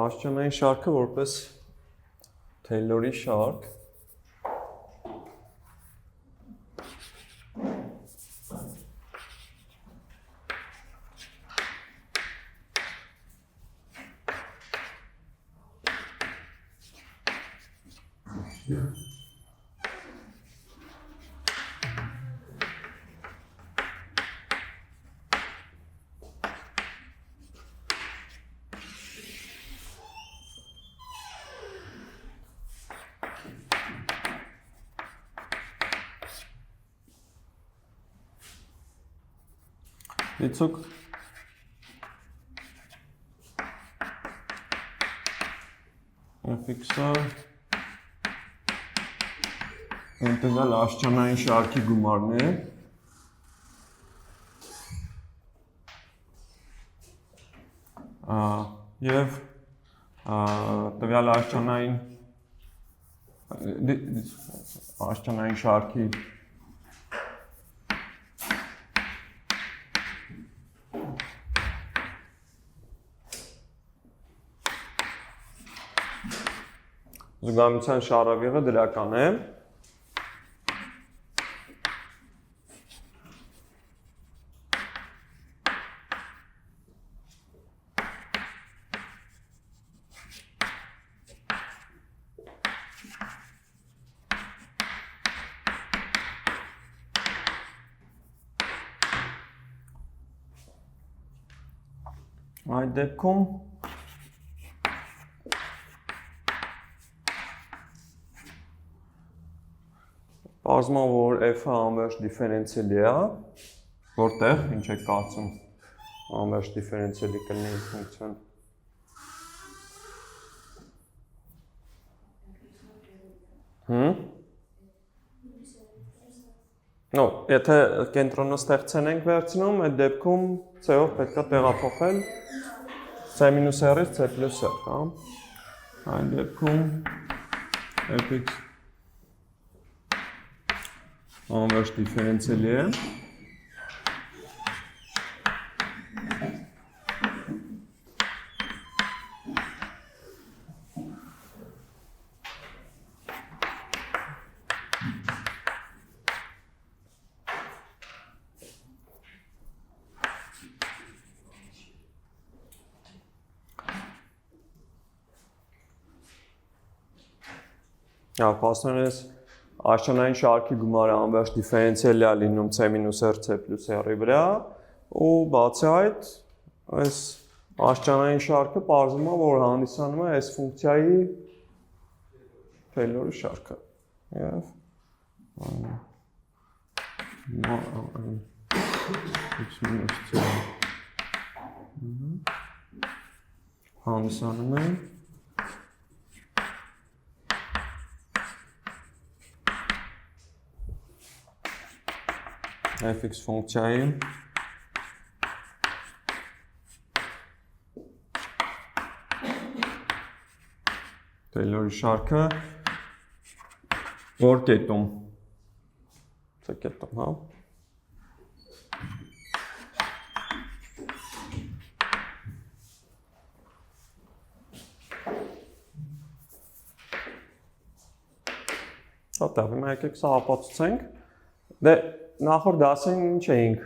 Աշճանային շարքը որպես Թեյլորի շարք Դիցուկ fx-ը ինտեգրալ աշճանային շարքի գումարն է եւ տվյալ աշճանային շարքի զուգամության շարավիղը դրական է այդ դեպքում Պարզվում է, որ f-ը անվերջ դիֆերենցիալի է, որտեղ, ինչ եք կարծում, անվերջ դիֆերենցիալի կլինի ֆունկցիան։ Եթե կենտրոնը ստեղծեն ենք վերցնում, այդ դեպքում c-ով պետք է տեղափոխել c-r-ից c+r, հա։ Այդ դեպքում fx անվերջ դիֆերենցիալի է Պասներես աշճանային շարքի գումարը անվերջ դիֆերենցիալի է լինում c-r c+r-ի վրա ու բացի այդ այս աշճանային շարքը պարզվում է, որ հանդիսանում է այս ֆունկցիայի Թեյլորի շարքը եւ հանդիսանում է fx ֆունկցիայի Թեյլորի շարքը որ կետում c կետում, հա Հատա, հիմա եկեք սա ապացուցենք դե Նախորդ դասին ինչ էինք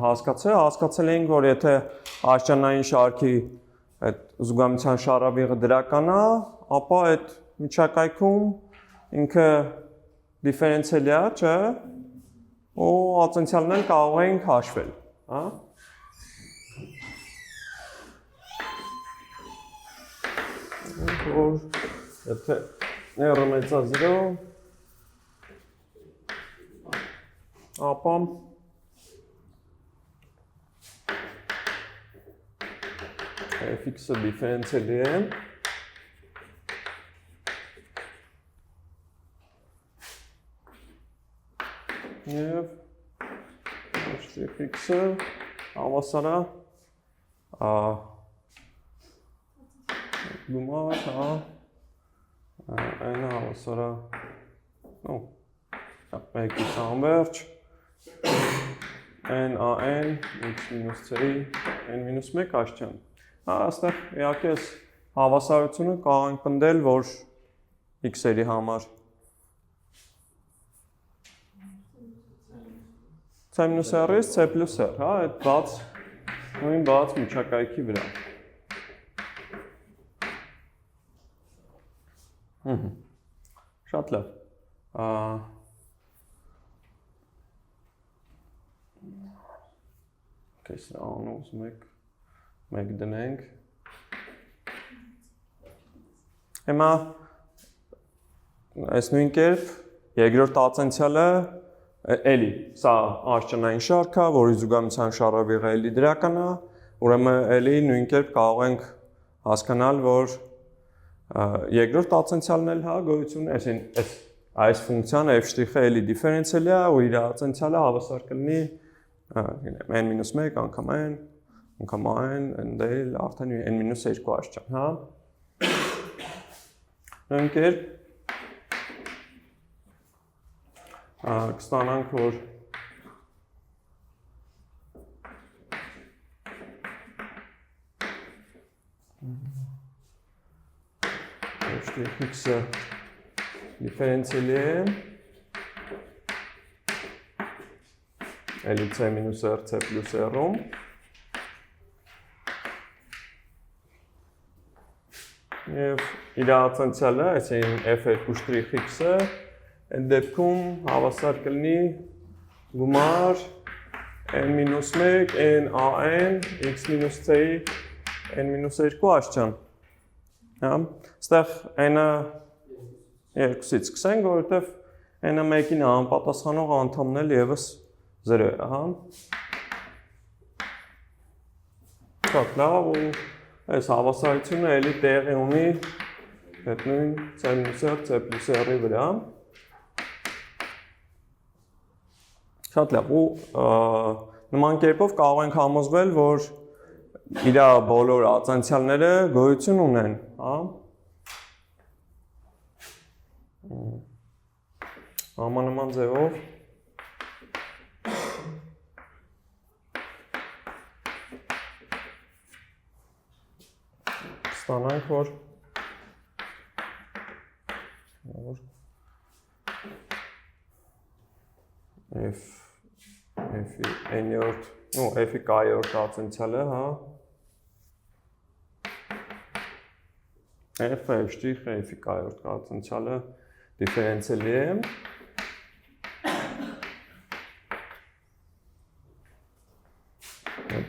հասկացել էինք, որ եթե աշճանային շարքի այդ զուգամության շարավիղը դրական է, ապա այդ միջակայքում ինքը դիֆերենցիալի է, չէ, ու ացենցիալն կարող ենք հաշվել, հա։ Որ եթե r մեծ է 0 ապա fx-ը դիֆերենցիալի է եւ fx-ը հավասար է գումար, հա այն հավասար է x անվերջ n x-c n-1 աշճան։ Այստեղ իհարկե հավասարությունը կարող ենք պնդել, որ x-երի համար c մինուս r-ից c պլյուս r, հա, այդ նույն բաց միջակայքի վրա։ Շատ լավ։ Սա ուզում եք մեկ դնենք։ Հիմա այս նույն կերպ երկրորդ տացենցիալը էլի, սա աշճանային շարք է, որի զուգամիության շարավիղը էլի դրական է, ուրեմն էլի նույն կերպ կարող ենք հասկանալ, որ երկրորդ տացենցիալն էլ հա գոյություն է, այս ֆունկցիան f' էլի դիֆերենցիալ է ու իր տացենցիալը հավասար կլինի n-1 անգամ n, անգամ n, ընդել արդեն n-2 աշճան, հա։ Նույն կերպ կստանանք, որ x-ը դիֆերենցիալ է, էլի c մինուս r, c պլյուս r-ում, և իր տացենցիալը, այսինքն f2'x-ը, այդ դեպքում հավասար կլինի գումար n-1, n-an, x-c-ի n-2 աշճան։ Ստեղ n-ը 2-ից սկսենք, որովհետև n-ը 1-ին անպատասխանող անդամն էլ ևս 0 է, հա։ Շատ լավ ու այս հավասարությունը էլի տեղի ունի այդ նույն c մինուս r, c պլյուս r-ի վրա։ Շատ լավ ու նման կերպով կարող ենք համոզվել, որ իր բոլոր տացենցիալները գոյություն ունեն, հա։ Համանման ձևով ստանանք, որ f-ի կայորդ տացենցիալը, հա, f-ը f-ի կայորդ տացենցիալը դիֆերենցիալ է,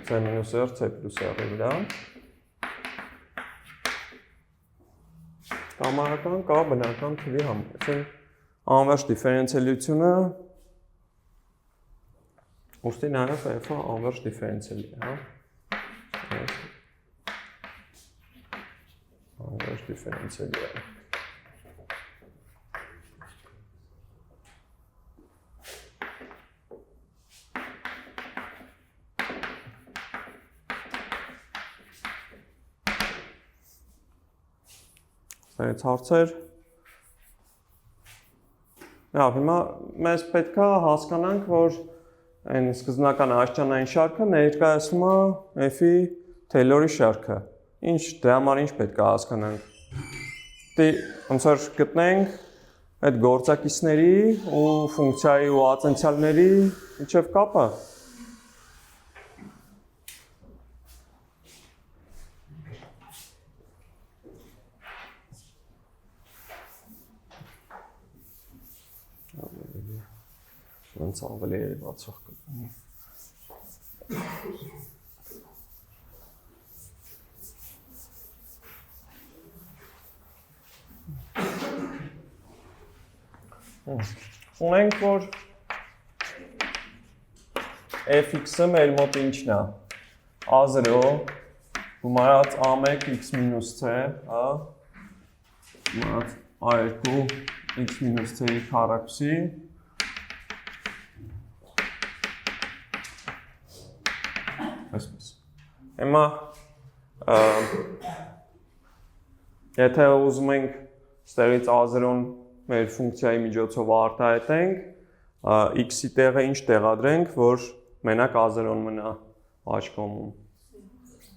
c մինուս r, c պլյուս r-ի վրա, կամարական կա բնական թվի համար, անվերջ դիֆերենցիալությունը, ուստի նաև f-ը անվերջ դիֆերենցիալ է, հա, անվերջ դիֆերենցիալ է։ Սայից հարցեր։ Լավ, հիմա մեզ պետք է հասկանանք, որ այն սկզբնական աշճանային շարքը ներկայացնում է f-ի Թեյլորի շարքը։ Դրա համար ինչ պետք է հասկանանք։ Ոնց որ գտնենք այդ գործակիցների ու ֆունկցիայի ու տացենցիալների միջև կապը։ Ոնց ավելի բացող կլինի։ Ունենք, որ fx-ը մեր մոտ ինչն է, a0 գումարած a1 x մինուս c, գումարած a2 x մինուս c-ի քառակուսի, այսպես։ Հիմա եթե ուզում ենք ստեղից a0-ն մեր ֆունկցիայի միջոցով արտահայտենք, x-ի տեղը ինչ տեղադրենք, որ մենակ a0-ն մնա աջ կողմում,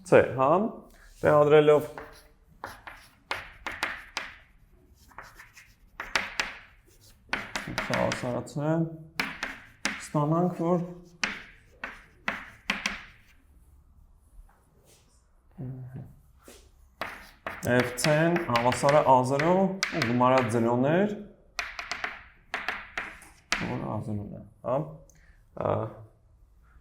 c, հա, տեղադրելով Սա ասարացը ստանանք, որ F10 հավասարը A0 ու գումարա 0-ներ որ A0-ն է, հա?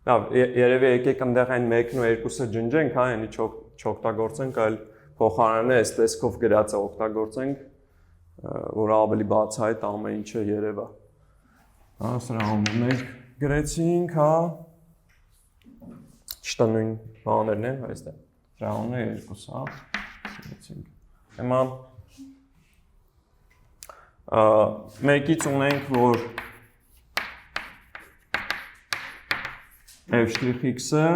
Լավ, երևի եկեք այնտեղ այն 1-ն ու 2-ը ջնջենք, հա, այնի չօգտագործենք, այլ փոխարենը այս տեսքով գրածը օգտագործենք, որ ավելի բացահայտ ամեն ինչը երևա։ Հա, սրանով մենք գրեցինք, հա։ Չտա նույն բաներն են, այստեղ։ Սրանով է 2, հա։ Գրեցինք։ Հիմա մեկից ունենք, որ f'(x)-ը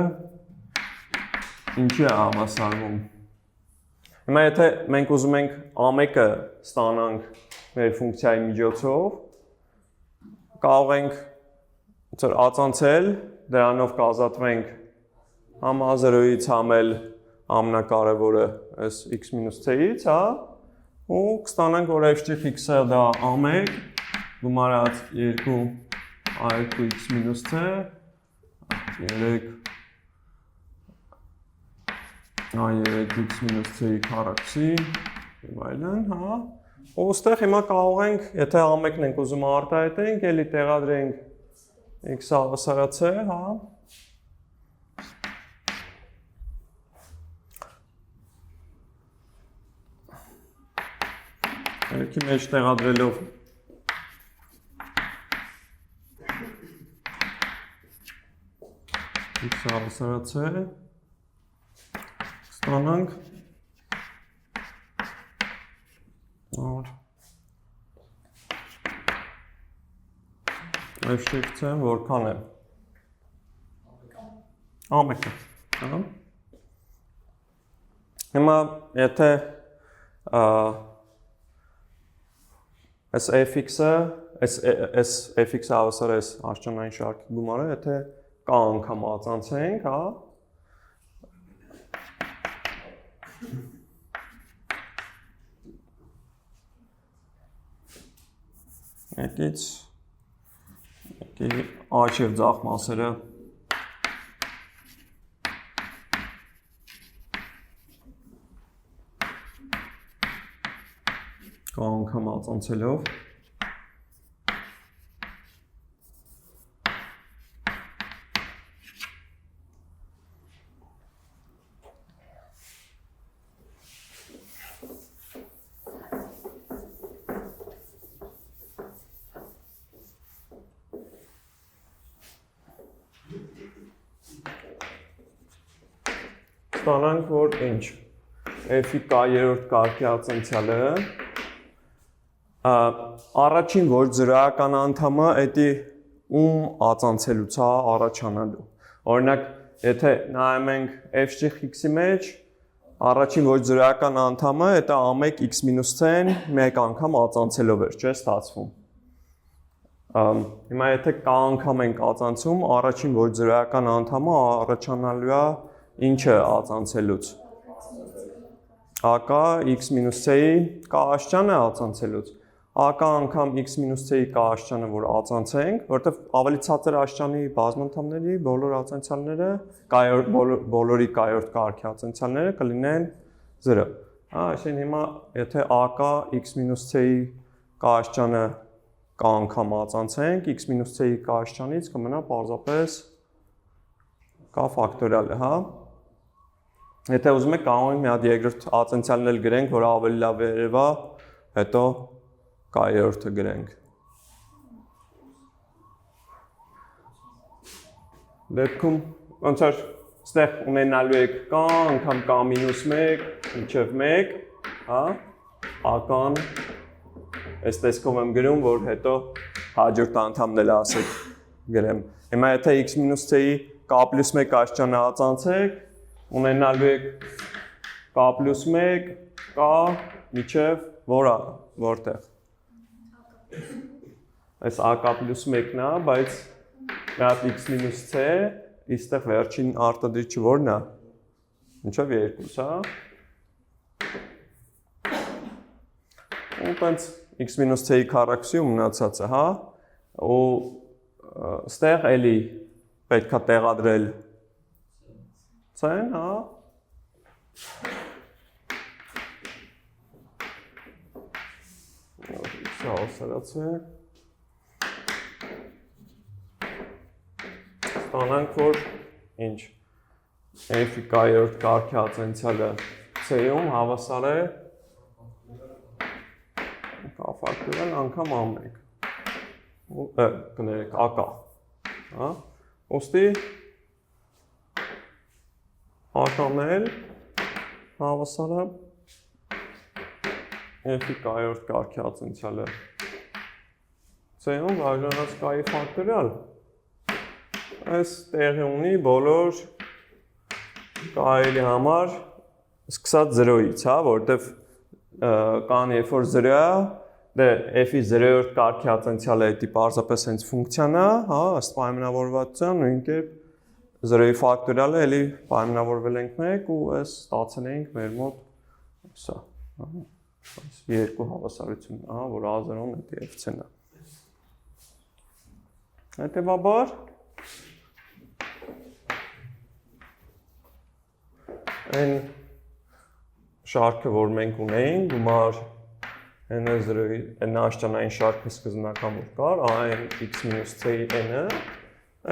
ինչի է հավասարվում։ Հիմա եթե մենք ուզում ենք a1-ը ստանանք մեր ֆունկցիայի միջոցով, կարող ենք ածանցել, դրանով կազատվենք համ a0-ից, համ էլ ամենակարևորը այս x-c-ից, հա, ու կստանանք, որ f'(x)-ը դա a1 գումարած 2 a2x-c 3x-c քառակուսի եւ այլն, հա։ Ու այստեղ հիմա կարող ենք, եթե a1-ն ենք ուզում արտահայտենք, էլի տեղադրենք x հավասարացե, հա։ Երկի մեջ տեղադրելով x հավասարացե ստանանք որ f'(x)-ը որքան է a1-ը, հա։ Հիմա եթե այս f(x)-ը, այս f(x)-ը հավասար է աշճանային շարքի գումարը, եթե կա անգամ ածանցենք, հա։ Եկից աջ և ձախ մասերը կա անգամ ածանցելով ստանանք, որ ինչ, f-ի k-երորդ կարգի ածանցյալը, առաջին որ զրոյական անդամը էդի ում ածանցելուց է առաջանալու։ Օրինակ, եթե նայում ենք f'(x)-ի մեջ, առաջին որ զրոյական անդամը էդա a1 x-c-ն մեկ անգամ ածանցելով էր, չէ, ստացվում։ Հիմա եթե k անգամ ենք ածանցում, առաջին որ զրոյական անդամը առաջանալու է ինչը ածանցելուց։ AK x-c-ի k աշճանը ածանցելուց։ AK անգամ x-c-ի k աշճանը որ ածանցենք, որտեղ ավելի ցածր աշճանի բազմանդամների բոլոր ածանցյալները, բոլորի k-րդ կարգի ածանցյալները կլինեն 0։ Այսինքն հիմա եթե AK x-c-ի k աշճանը k անգամ ածանցենք, x-c-ի k աշճանից կմնա պարզապես k ֆակտորիալը, հա։ Եթե ուզում եք կարող ենք մի հատ երկրորդ ածանցյալն էլ գրենք, որ ավելի լավ երևա, հետո k-րդը գրենք։ Դեպքում ոնց որ ստեղ ունենալու եք k անգամ k-1 մինչև 1, հա, AK-ն այս տեսքով եմ գրում, որ հետո հաջորդ անդամն էլ ասեք գրեմ։ Հիմա եթե x-c-ի k+1 աշճանը ածանցեք, ունենալու եք k+1, k միջև որտեղ։ Այս AK+1-ն է, բայց մի հատ x-c, իստեղ վերջին արտադրիչը որն է։ Ինչով 2, հա։ Ու տենց x մինուս c-ի քառակուսի ու մնացածը, հա, ու ստեղ էլի պետք է տեղադրել c-ն, հա, x-ը հասարած է, ստանանք, որ ինչ, f-ի կայորդ կարգի ատենցիալը c-ում հավասար է կաֆակտորիալ անգամ ամեկ, կներեք ակա, ուստի ական էլ հավասար է f-ի կայորդ կարգի ատենցիալը c-ում բաժանած կայի ֆակտորիալ այս տեղի ունի բոլոր կայելի համար սկսած 0-ից, հա, որտեվ կան երբ որ 0 է, դե f-ի 0-րդ կարգի ատենցիալը էդի պարզապես հենց ֆունկցիան է, հա, ըստ պայմանավորվածության, նույն կերպ 0-ի ֆակտորիալը էլի պայմանավորվել ենք մեկ ու այս ստացել ենք մեր մոտ սա, երկու հավասարություն, հա, որ a0-ն էդի f-ն է։ Հետևաբար այն շարքը, որ մենք ունեինք, գումար n0-ի աշճանային շարքը սկզբնական որ կար, այն x մինուս c-ի n-ը,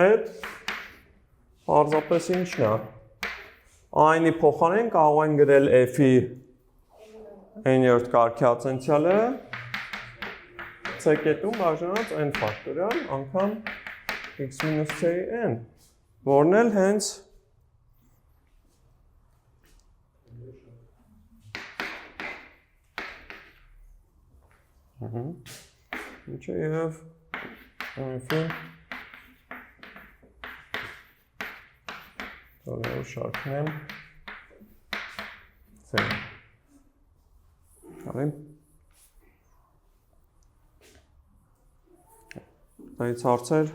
այդ պարզապես ինչն է, այն-ի փոխարեն կարող են գրել f-ի n-րդ կարգի ատենցիալը c կետում բաժանած n ֆակտորիալ անգամ x մինուս c-ի n, որն էլ հենց Ինչ է և f-ի տորեոր շարքն եմ c-ն արիմ դայից հարցեր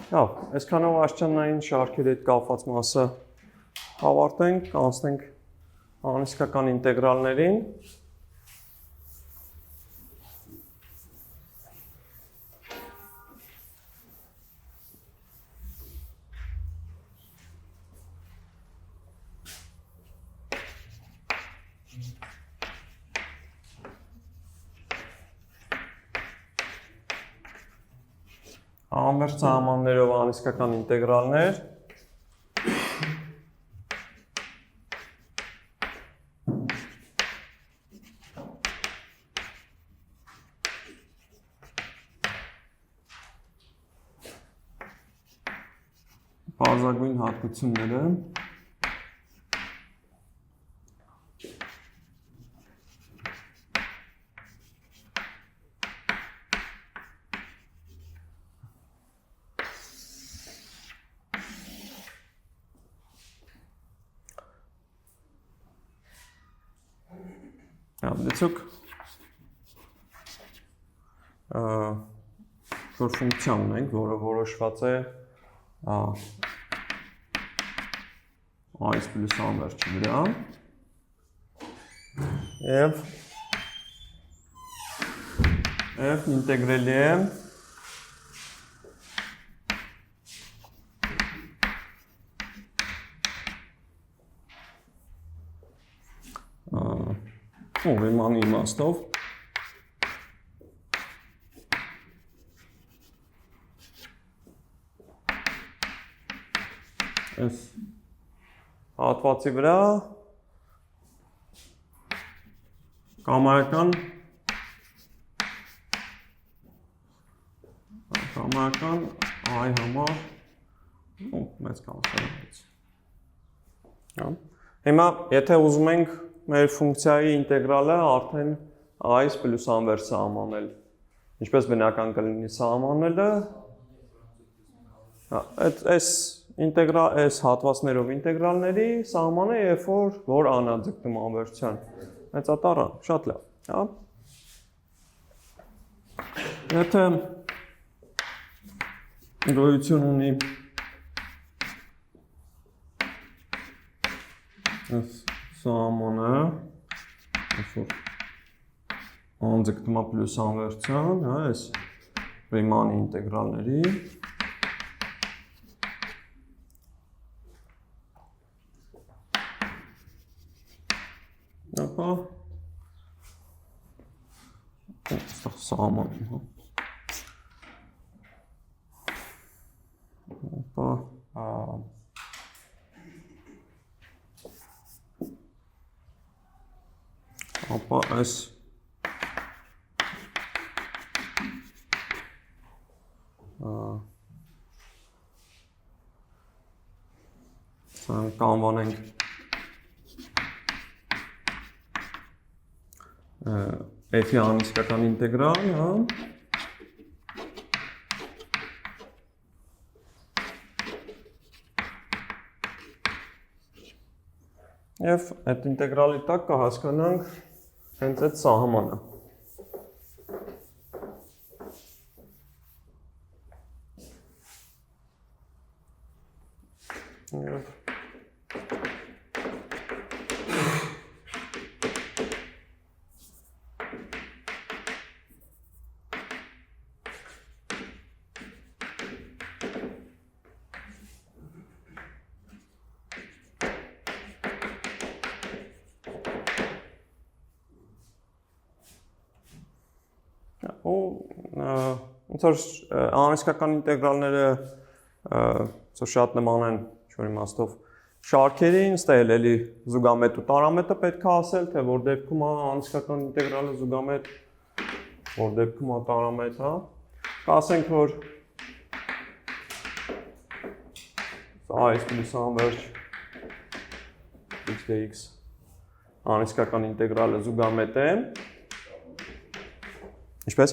Լավ, այսքանով աշճանային շարքերի հետ կապված մասը ավարտենք, անցնենք անիսկական ինտեգրալներին։ Անվերջ սահմաններով անիսկական ինտեգրալներ Պարզագույն հատկությունները Դեցուք որ ֆունկցիա ունենք, որը որոշված է այս պլյուս անվերջի վրա և f ինտեգրելի է ուրեմն իմաստով այս հատվածի վրա կամայական այ համար մեծ կամասարից հիմա եթե ուզում ենք մեր ֆունկցիայի ինտեգրալը արդեն այս պլյուս անվերջ սահմանել ինչպես բնական կլինի սահմանելը այս հատվածներով ինտեգրալների սահմանը երբ որ անաձգտում անվերջության մեծատառան շատ լավ եթե գոյություն ունի Սահմանը անձգտումա պլյուս անվերցյան, այս Ռիմանի ինտեգրալների ապա սահման ապա այս կանվանենք f-ի անիսկական ինտեգրալ, հա։ Եվ այդ ինտեգրալի տակ կհասկանանք հենց այդ սահմանը։ Ոնց որ անիսկական ինտեգրալները շատ նման են, ինչ-որ իմաստով շարքերին, ստե էլի զուգամետ ու տարամետը պետք է ասել, թե որ դեպքում է անիսկական ինտեգրալը զուգամետ, որ դեպքում է տարամետ, հա։ Կասենք, որ այս պլյուս անվերջ x dx անիսկական ինտեգրալը զուգամետ է։ Ինչպես։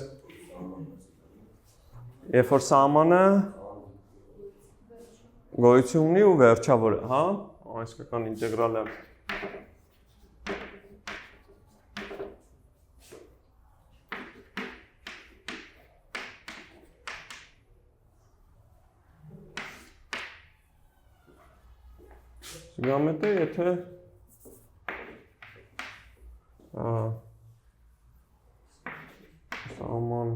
Երբ որ սահմանը գոյություն ունի ու վերջավոր է, հա, անիսկական ինտեգրալը զուգամետ է, եթե սահման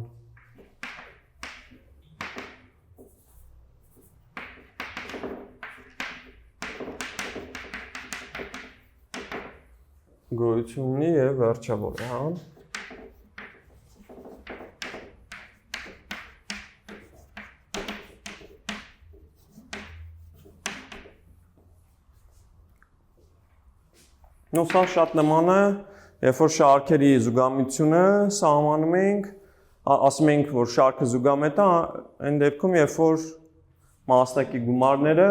գոյություն ունի եւ վերջավոր է, հա։ Նո սա շատ նման է, երբ որ շարքերի զուգամիությունը սահմանում ենք, ասում ենք, որ շարքը զուգամետ է, այն դեպքում, երբ որ մասնակի գումարները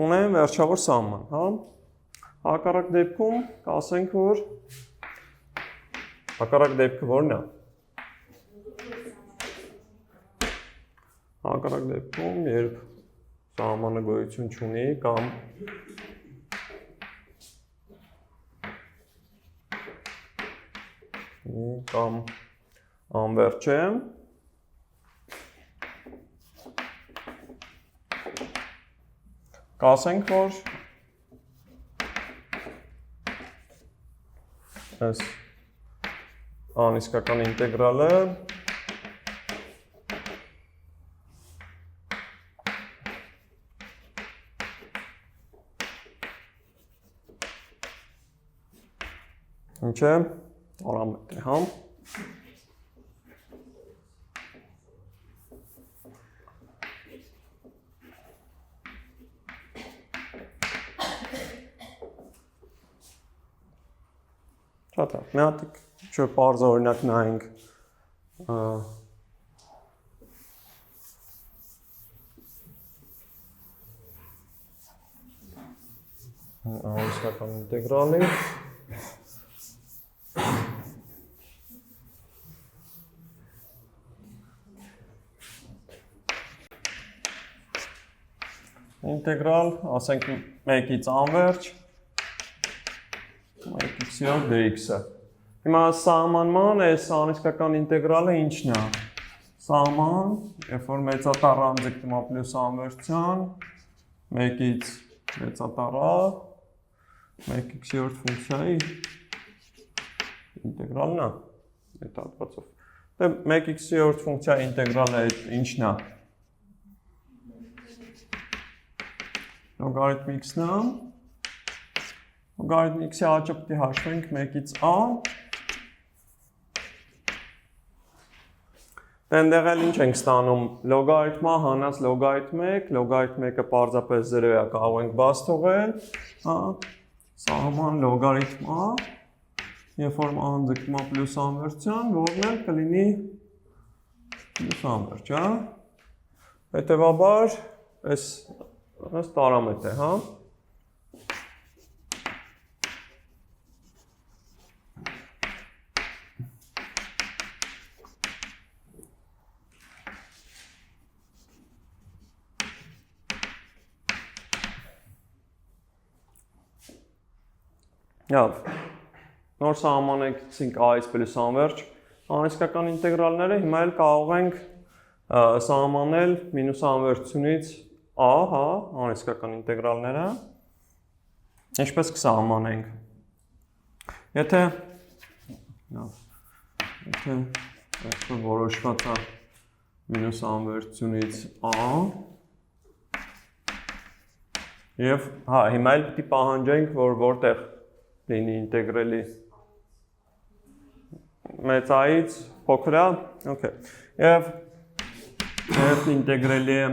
ունեն վերջավոր սահման, հա։ Հակառակ դեպքում կասենք, որ հակառակ դեպքը որն է։ Հակառակ դեպքում, երբ սահմանը գոյություն չունի կամ անվերջ է, կասենք, որ այս անիսկական ինտեգրալը ինչ է, տարամետ է, հա։ Շատ է, մի հատ ինչ-որ պարզ օրինակ նայենք անիսկական ինտեգրալի ինտեգրալ, ասենք 1-ից անվերջ 1x-ով dx-ը։ Հիմա սահմանման այս անիսկական ինտեգրալը ինչն է։ Սահման, երբ որ մեծատառ անձգտումա պլյուս անվերջության 1-ից մեծատառ 1x-յորդ ֆունկցիայի ինտեգրալն է այդ հատվածով։ Դե 1x-յորդ ֆունկցիայի ինտեգրալը ինչն է։ Լոգարիթմ x-ն է։ Լոգարիթմ x-ի աճը պետք է հաշվենք 1-ից a։ Այնտեղ էլ ինչ ենք ստանում, լոգարիթմա հանած լոգարիթմ 1, լոգարիթմ 1-ը պարզապես 0 է, կարող ենք բաց թողել, սահման լոգարիթմ a, երբ որ a-ն ձգվում է պլյուս անվերջության, որն էլ կլինի պլյուս անվերջ, հա։ Հետևաբար, այս տարամետ է, հա։ Լավ, նոր սահմանեցինք a-ից պլյուս անվերջ, անիսկական ինտեգրալները հիմա էլ կարող ենք սահմանել մինուս անվերջությունից a, հա, անիսկական ինտեգրալները, ինչպես կսահմանենք, եթե որոշված է մինուս անվերջությունից a, և հիմա էլ պիտի պահանջենք, որ որտեղ լինի ինտեգրելի մեծ a-ից փոքր a, okay, և ինտեգրելի է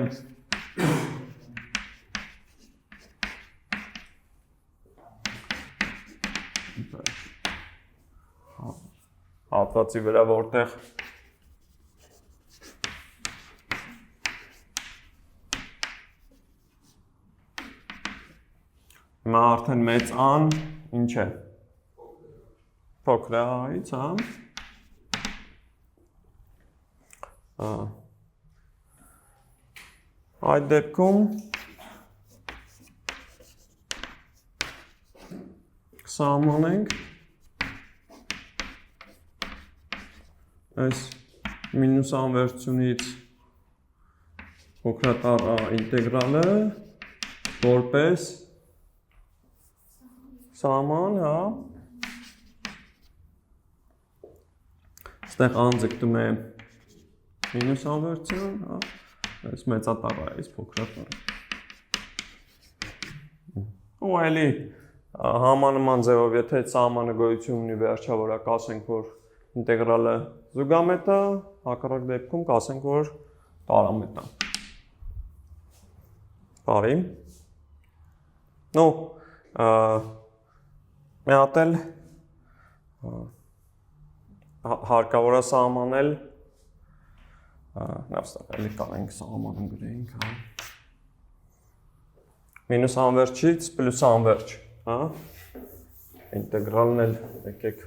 հատվածի վրա, որտեղ հիմա արդեն մեծ a-ն ինչ է, փոքր a-ից, հա, այդ դեպքում կսահմանենք այս մինուս անվերջությունից փոքրատառ a ինտեգրալը որպես սահման, հա, ստեղ a-ն ձգտում է մինուս անվերջության, հա, այս մեծատառ a-ից փոքրատառ։ Ու էլի համանման ձևով, եթե այդ սահմանը գոյություն ունի վերջավորակ, ասենք, որ ինտեգրալը զուգամետ է, հակառակ դեպքում կասենք, որ տարամետ է։ Բարի։ Նո, մի հատ էլ հարկավոր է սահմանել, էլի կարենք սահմանում գրեինք, հա։ Մինուս անվերջից պլյուս անվերջ, հա։ Ինտեգրալն էլ եկեք։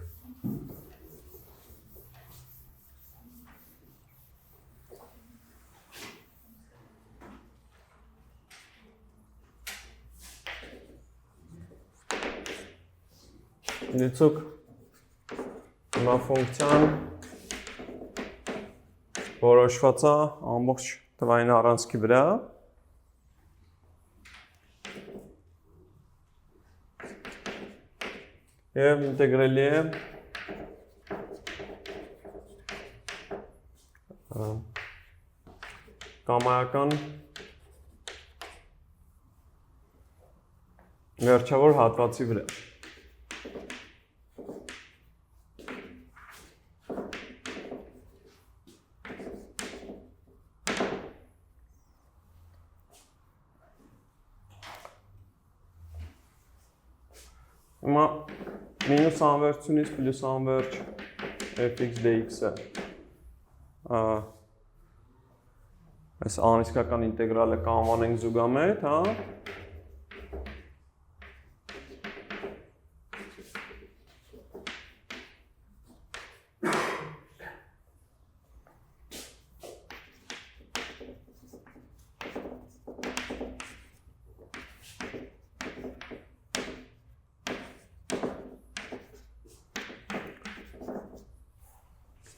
Դիցուկ հիմա ֆունկցիան որոշված է ամբողջ թվային առանցքի վրա և ինտեգրելի է կամայական վերջավոր հատվածի վրա։ Հիմա մինուս անվերջությունից պլյուս անվերջ fx dx-ը այս անիսկական ինտեգրալը կանվանենք զուգամետ, հա։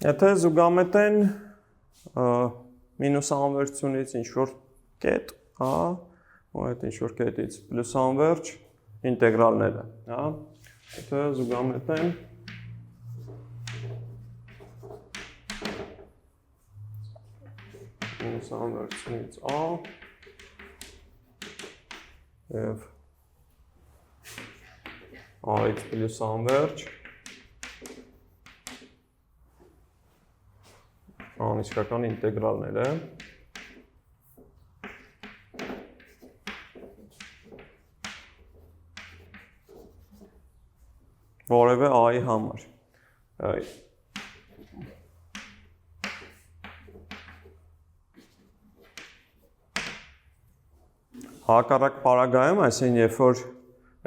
Եթե զուգամետ են մինուս անվերջությունից ինչ-որ կետ, հա, ու այդ ինչ-որ կետից պլյուս անվերջ, ինտեգրալները, հա, եթե զուգամետեն մինուս անվերջից a և a-ից պլյուս անվերջ անիսկական ինտեգրալներ է որևէ a-ի համար հակառակ պարագայում, այսինքն երբ որ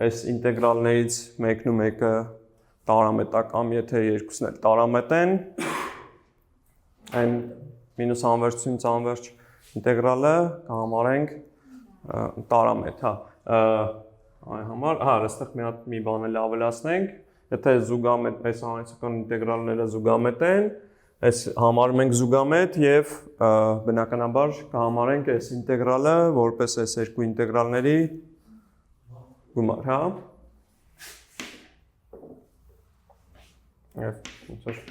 այս ինտեգրալներից մեկն ու մեկը տարամետ է կամ եթե երկուսն էլ տարամետ են, այն մինուս անվերջությունից անվերջ ինտեգրալը կհամարենք տարամետ, հա, այն համար, հա, այստեղ մի բան էլ ավելացնենք, եթե զուգամետ, այս անիսկական ինտեգրալները զուգամետ են, այս համարում ենք զուգամետ և բնականաբար կհամարենք այս ինտեգրալը որպես այս երկու ինտեգրալների գումար, հա։ Այստեղ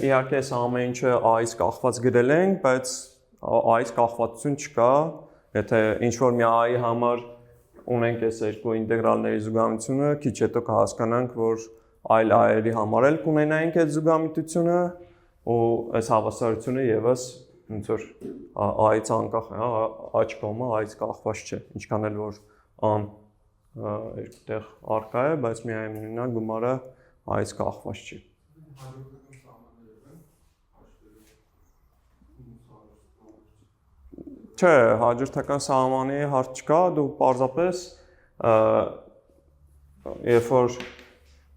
իհարկե այս ամեն ինչը a-ից կախված գրել ենք, բայց a-ից կախվածություն չկա, եթե ինչ-որ մի a-ի համար ունենք այս երկու ինտեգրալների զուգամիությունը, քիչ հետո կհասկանանք, որ այլ a-երի համար էլ կունենայինք այդ զուգամիտությունը ու այս հավասարությունը ևս ոնց որ a-ից անկախ է, աջ կողմը a-ից կախված չէ, ինչքան էլ որ a-ն երկու տեղ առկա է, բայց միայնօրինակ գումարը a-ից կախված չի։ Չէ, հաջորդական սահմանի հարց չկա, դու պարզապես երբ որ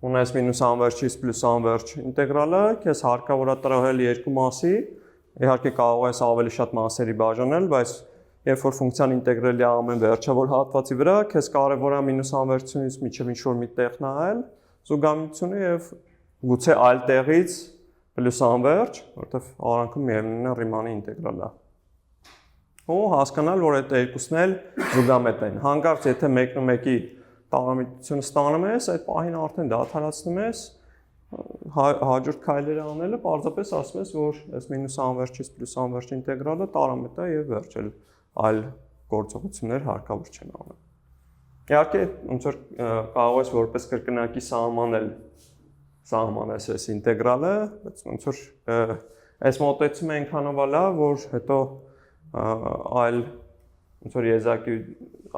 ունես մինուս անվերջից պլյուս անվերջ ինտեգրալը, քեզ հարկավոր է տրահել երկու մասի, իհարկե կարող ես ավելի շատ մասերի բաժանել, բայց երբ որ ֆունկցիան ինտեգրելի է ամեն վերջավոր հատվածի վրա, քեզ կարևոր է մինուս անվերջությունից մինչև ինչ-որ մի տեղ նայել զուգամիությունը և գուցե այլ տեղից պլյուս անվերջ, որովհետև արանքում միևնույնն է Ռիմանի ինտեգրալ է։ Ու հասկանալ, որ այդ երկուսն էլ զուգամետ են։ Հանկարծ եթե մեկն ու մեկի տարամետությունը ստանում ես, այդ պահին արդեն դադարացնում ես, հաջորդ քայլերը անելը պարզապես ասում ես, որ այս մինուս անվերջից պլյուս անվերջ ինտեգրալը տարամետ է և վերջ էլ այլ գործողություններ հարկավոր չեն անել։ Իհարկե, ոնց որ կարող ես որպես կրկնակի սահմանես այս ինտեգրալը, բայց ոնց որ այս մոտեցումը այնքանով է լավ, որ հետո այլ ոնց որ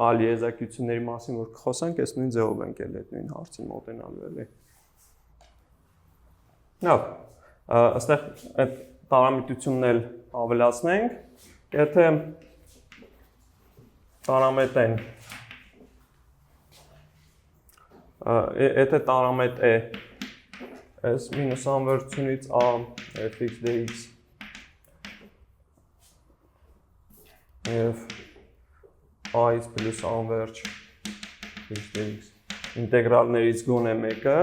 այլ եզակիությունների մասին որ կխոսենք, այս նույն ձևով ենք էլ այդ նույն հարցին մոտենալու էլի։ Լավ, այստեղ այդ տարամետությունն էլ ավելացնենք, եթե տարամետ են, եթե տարամետ է այս մինուս անվերջությունից a fx dx և a-ից պլյուս անվերջ fx dx ինտեգրալներից գոնե մեկը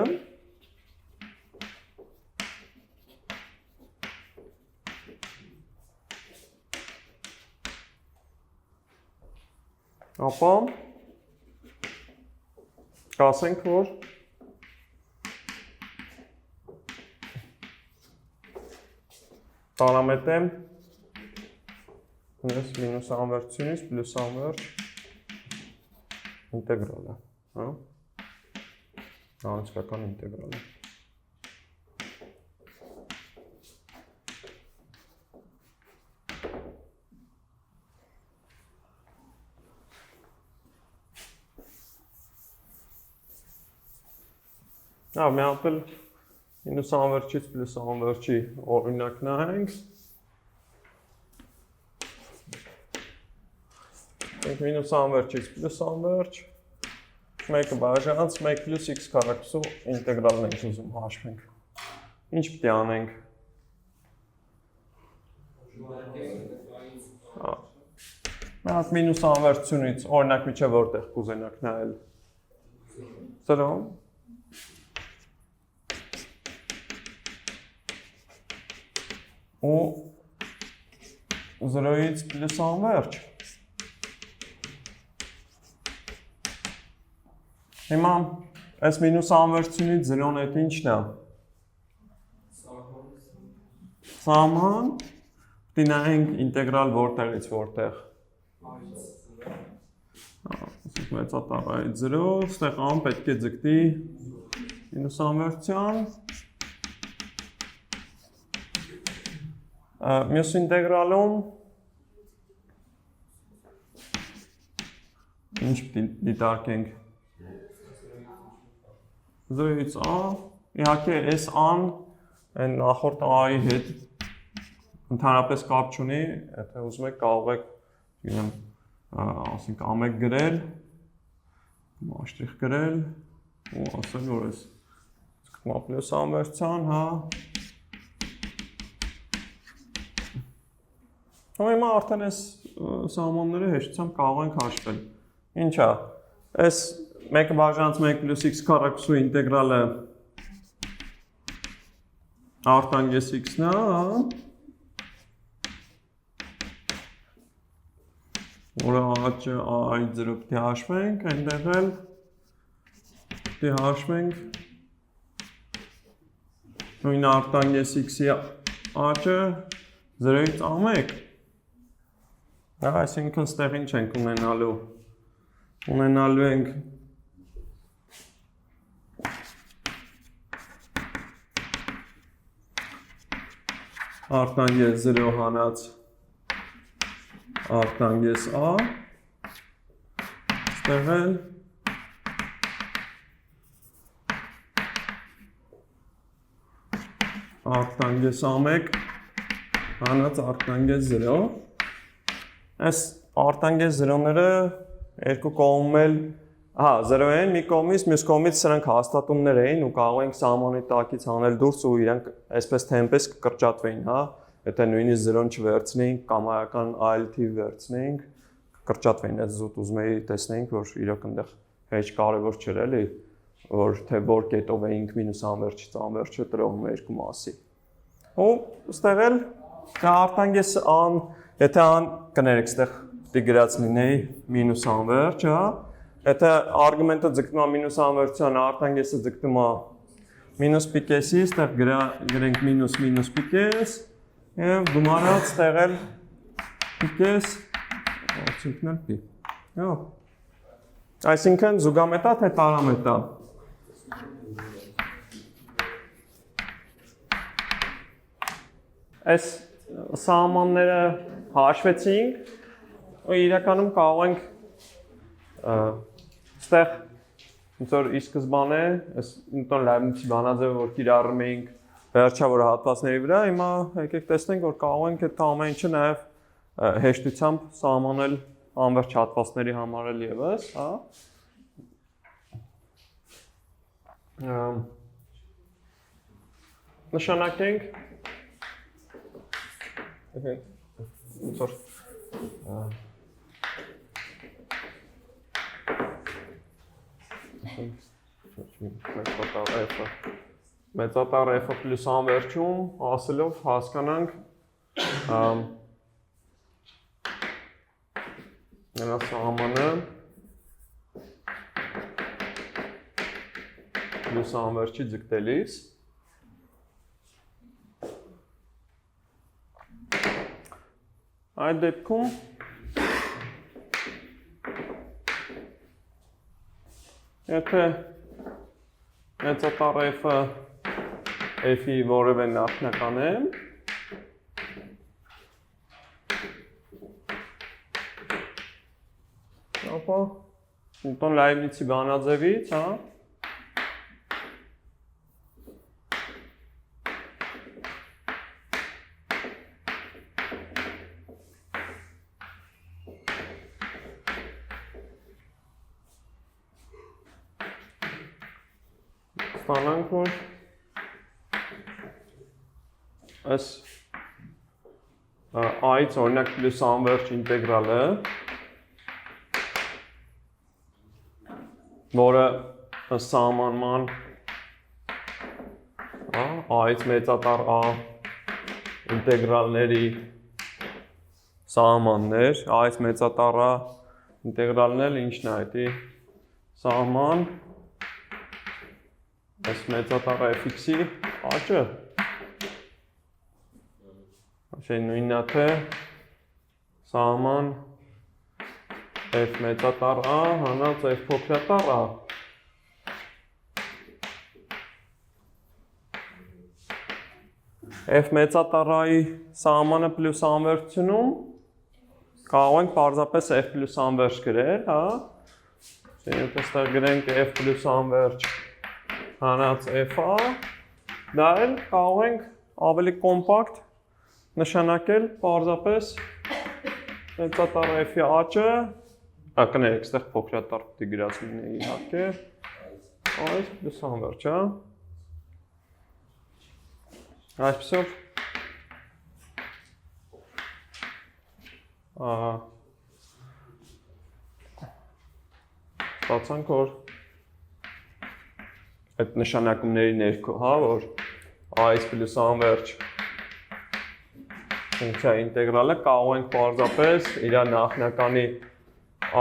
ապա կասենք, որ տարամետ է մինուս անվերջությունից պլյուս անվերջ ինտեգրալը, հա, անիսկական ինտեգրալը։ Մի հատ էլ մինուս անվերջից պլյուս անվերջի օրինակ նայենք։ Մենք մինուս անվերջից պլյուս անվերջ, մեկը բաժանած, 1 պլյուս x քառակուսու ինտեգրալն ենք ուզում հաշվենք։ Ինչ պիտի անենք։ Այդ մինուս անվերցությունից օրինակ միջև որտեղ կուզենաք նայել։ Սրո։ Ու 0-ից պլյուս անվերջ։ Հիմա այս մինուս անվերցությունից 0-ն հետ ինչն է։ Սահման, պիտի նայենք ինտեգրալ որտեղից որտեղ։ Մեծատառայից 0, ստեղ ան պետք է ձգտի մինուս անվերցության։ Մյուս ինտեգրալում ինչ պիտի դիտարկենք։ 0-ից a, իհարկե այս ան այն նախորդ a-ի հետ ընդհանրապես կապ չունի, եթե ուզում եք կարող եք ասենք ամեկ գրել, մաշտրիխ գրել ու ասել որ ես կտմա պլյուս անվերցյան, հա։ Հիմա արդեն այս սահմանները հեշտությամբ կարող ենք հաշվել։ Ինչա, այս 1 բաժանց 1 պլյուս x քառակուսու ինտեգրալը արտանգես x-ն է, հա։ Որը աճը a-ից 0 պիտի հաշվենք, այնտեղ էլ պիտի հաշվենք նույն արտանգես x-ի աճը 0-ից a1։ Այսինքն ստեղ ինչ ենք ունենալու։ Ունենալու ենք արտանգես 0 հանած արտանգես a, ստեղ էլ արտանգես a1 հանած արտանգես 0, այս արտանգես 0-ները երկու կողմում էլ 0 են, մի կողմից, մյուս կողմից սրանք հաստատումներ էին ու կարող ենք սահմանի տակից հանել դուրս ու իրանք այսպես թե այնպես կկրճատվեին, հա։ Եթե նույնիսկ 0-ն չվերցնեինք, կամայական այլ թիվ վերցնեինք, կկրճատվեին, այս զուտ ուզում էի տեսնեինք, որ իրոք այնտեղ հեչ կարևոր չէր էլի, որ թե որ կետով էինք մինուս անվերջից անվերջը տրողում երկու մասի։ Ու ստեղ էլ արտանգես ան, եթե ան կներեք, ստեղ պիտի գրած լինեի մինուս անվերջ, հա։ Եթե արգումենտը ձգտում է մինուս անվերջության, արտանգեսը ձգտում է մինուս պիկեսի, ստեղ գրենք մինուս մինուս պիկես, և գումարած ստեղ էլ պիկես, արդյունքն էլ պի։ Այսինքն զուգամետա թե տարամետա։ Այս սահմանները հաշվեցինք ու իրականում կարող ենք ստեղ ոնց որ ի սկզբանե այս Նյուտոն Լայբնիցի բանաձևը որ կիրառում էինք վերջավոր հատվածների վրա, հիմա եկեք տեսնենք որ կարող ենք այդ ամեն ինչը նաև հեշտությամբ սահմանել անվերջ հատվածների համար էլ ևս, հա։ Նշանակենք ոնց որ մեծատառ f-ը պլյուս անվերջում ասելով հասկանանք նրա սահմանը պլյուս անվերջի ձգտելիս այդ դեպքում եթե մեծատառ f-ը f-ի որևէ նախնական է, ապա Նյուտոն Լայբնիցի բանաձևից, հա, ստանանք, որ այս a-ից օրինակ պլյուս անվերջ ինտեգրալը որը սահմանման A-ից մեծատառ A ինտեգրալների սահմաններ, A-ից մեծատառ A ինտեգրալն ինչն է այդի սահման այս մեծատառ fx-ի աճը նույնն է թե սահման f մեծատառ A հանած f փոքրատառ A f մեծատառ A-ի սահմանը պլյուս անվերջությունում կարող ենք պարզապես f պլյուս անվերջ գրել, հա? Եթե ստեղ գրենք f պլյուս անվերջ հանած f-a, դա էլ կարող ենք ավելի կոմպակտ նշանակել պարզապես մեծատառ f-ի աճը, կներեք, ստեղ փոքրատառ պիտի գրած լինի իհարկե, այս պլյուս անվերջ, հա? Այսպիսով ստացանք, որ այդ նշանակումների ներքո, հա, որ a-ից պլյուս անվերջ ֆունկցիա ինտեգրալը կարող ենք պարզապես իր նախնականի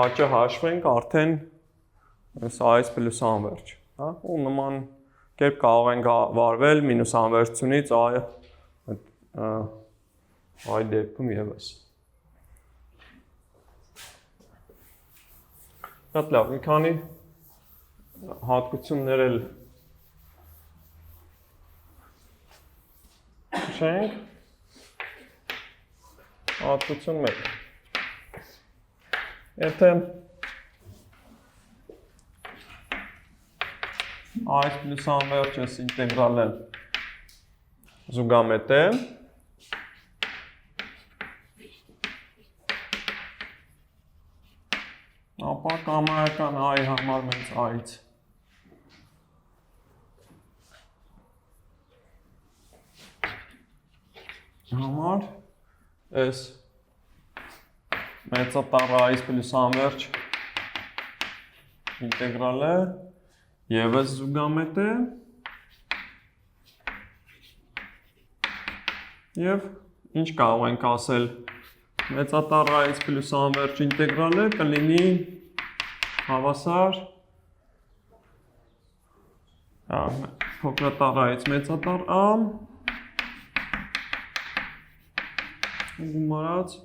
աճը հաշվենք արդեն a-ից պլյուս անվերջ, հա, ու նման կերպ կարող ենք վարվել մինուս անվերջությունից այդ դեպքում ևս։ Շատ լավ, մի քանի հատկություններ էլ շենք։ Հատկություն 1։ Եթե a-ից պլյուս անվերջ այս ինտեգրալը զուգամետ է, ապա կամայական a-ի համար մենք a-ից համար այս մեծատառ a-ից պլյուս անվերջ ինտեգրալը ևս զուգամետ է և ինչ կարող ենք ասել մեծատառ a-ից պլյուս անվերջ ինտեգրալը կլինի հավասար փոքրատառ a-ից մեծատառ a գումարած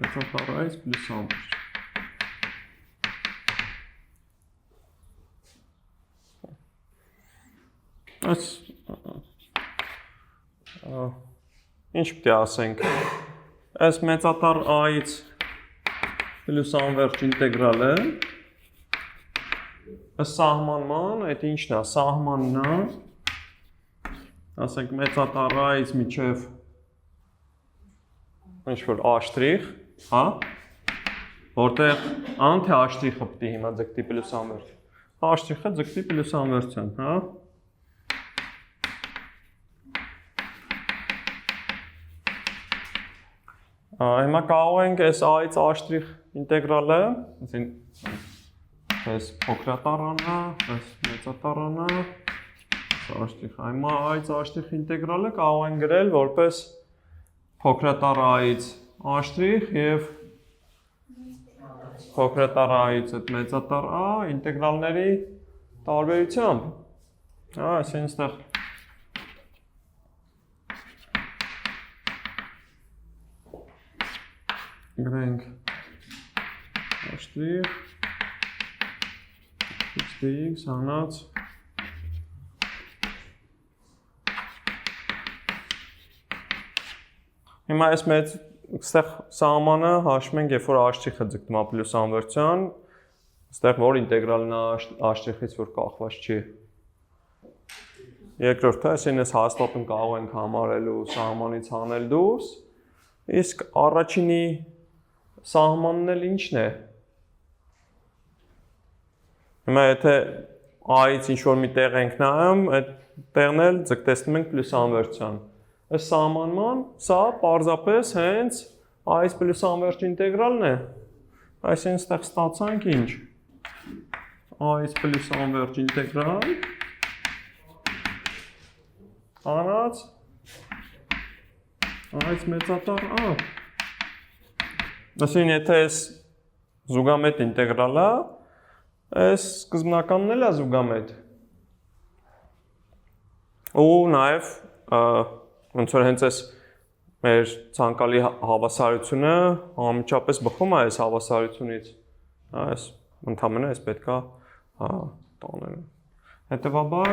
մեծատառ a-ից պլյուս անվերջ Ինչ պիտի ասենք, այս մեծատառ a-ից պլյուս անվերջ ինտեգրալը ըստ սահմանման, այդ ինչն է, սահմանն է, ասենք մեծատառ a-ից մինչև ինչ-որ a', հա, որտեղ ան թե a'-ը պիտի հիմա ձգտի պլյուս անվերջ, a'-ը ձգտի պլյուս անվերջության, հա, հիմա կարող ենք այս a-ից a' ինտեգրալը, այս փոքրատառանա, այս մեծատառանա, հիմա a-ից a' ինտեգրալը կարող ենք գրել որպես փոքրատառ a-ից a' և փոքրատառ a-ից այդ մեծատառ a ինտեգրալների տարբերությամբ, այսինքն ստեղ գրենք a' x հանած հիմա այս մեծ ստեղ սահմանը հաշվում ենք, երբ որ a'-ը ձգտում է պլյուս անվերջության, ստեղ որ ինտեգրալն a'-ից որ կախված չի։ Երկրորդը, այսինքն այս հաստատում կարող ենք համարելու սահմանից հանել դուրս, իսկ առաջինի սահմանն էլ ինչն է։ Հիմա եթե a-ից ինչ-որ մի տեղ ենք նայում, այդ տեղն էլ ձգտեցնում ենք պլյուս անվերջության։ Այս սահմանման սա պարզապես հենց a-ից պլյուս անվերջ ինտեգրալն է։ Այսինքն ստեղ ստացանք ինչ։ a-ից պլյուս անվերջ ինտեգրալ հանած a-ից մեծատառ a։ Այսինքն եթե այս զուգամետ ինտեգրալ է, այս սկզբնականն էլ է զուգամետ։ Ու նաև ոնց որ հենց այս մեր ցանկալի հավասարությունը անմիջապես բխում է այս հավասարությունից։ Այս ընդհանրապես այս պետքա տանել։ Հետևաբար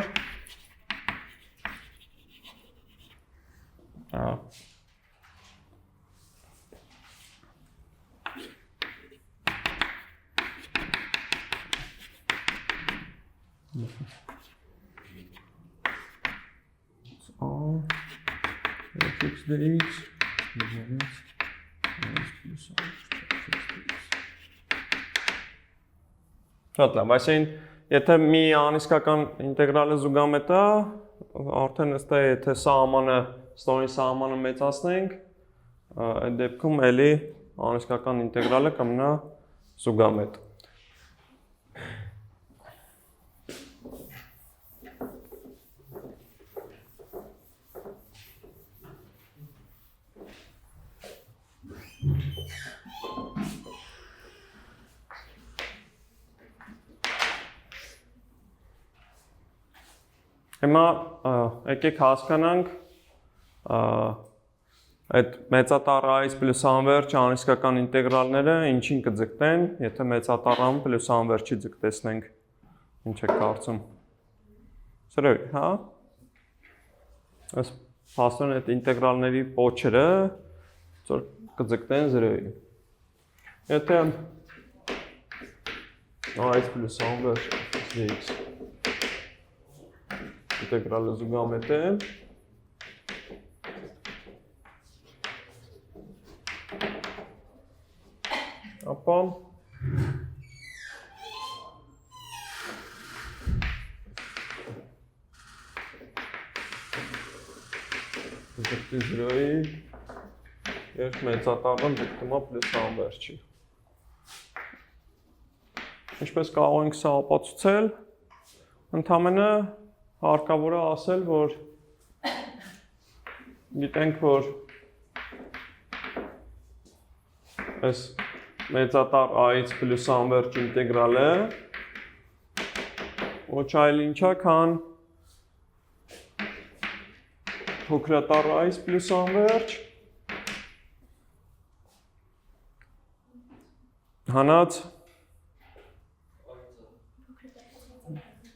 fx dx Շատ լավ, այսինքն եթե մի անիսկական ինտեգրալը զուգամետ է, արդեն ըստ է եթե սահմանը, ստորին սահմանը մեծացնենք, այդ դեպքում էլի անիսկական ինտեգրալը կմնա զուգամետ։ Հիմա եկեք հասկանանք այդ մեծատառ a-ից պլյուս անվերջ անիսկական ինտեգրալները ինչին կձգտեն, եթե մեծատառ պլյուս անվերջի ձգտեցնենք, ինչ եք կարծում։ Սրովի, հա։ Այս փաստորեն այդ ինտեգրալների պոչերը որ կձգտեն 0-ի։ Եթե a-ից պլյուս անվերջ dx ինտեգրալը զուգամետ է, ապա ձգտի 0-ի երբ մեծատառը ձգտում է պլյուս անվերջի։ Ինչպես կարող ենք սա ապացուցել, ընդամենը հարկավոր է ասել, որ գիտենք, որ այս մեծատառ a-ից պլյուս անվերջ ինտեգրալը ոչ այլ ինչ է, քան փոքրատառ a-ից պլյուս անվերջ հանած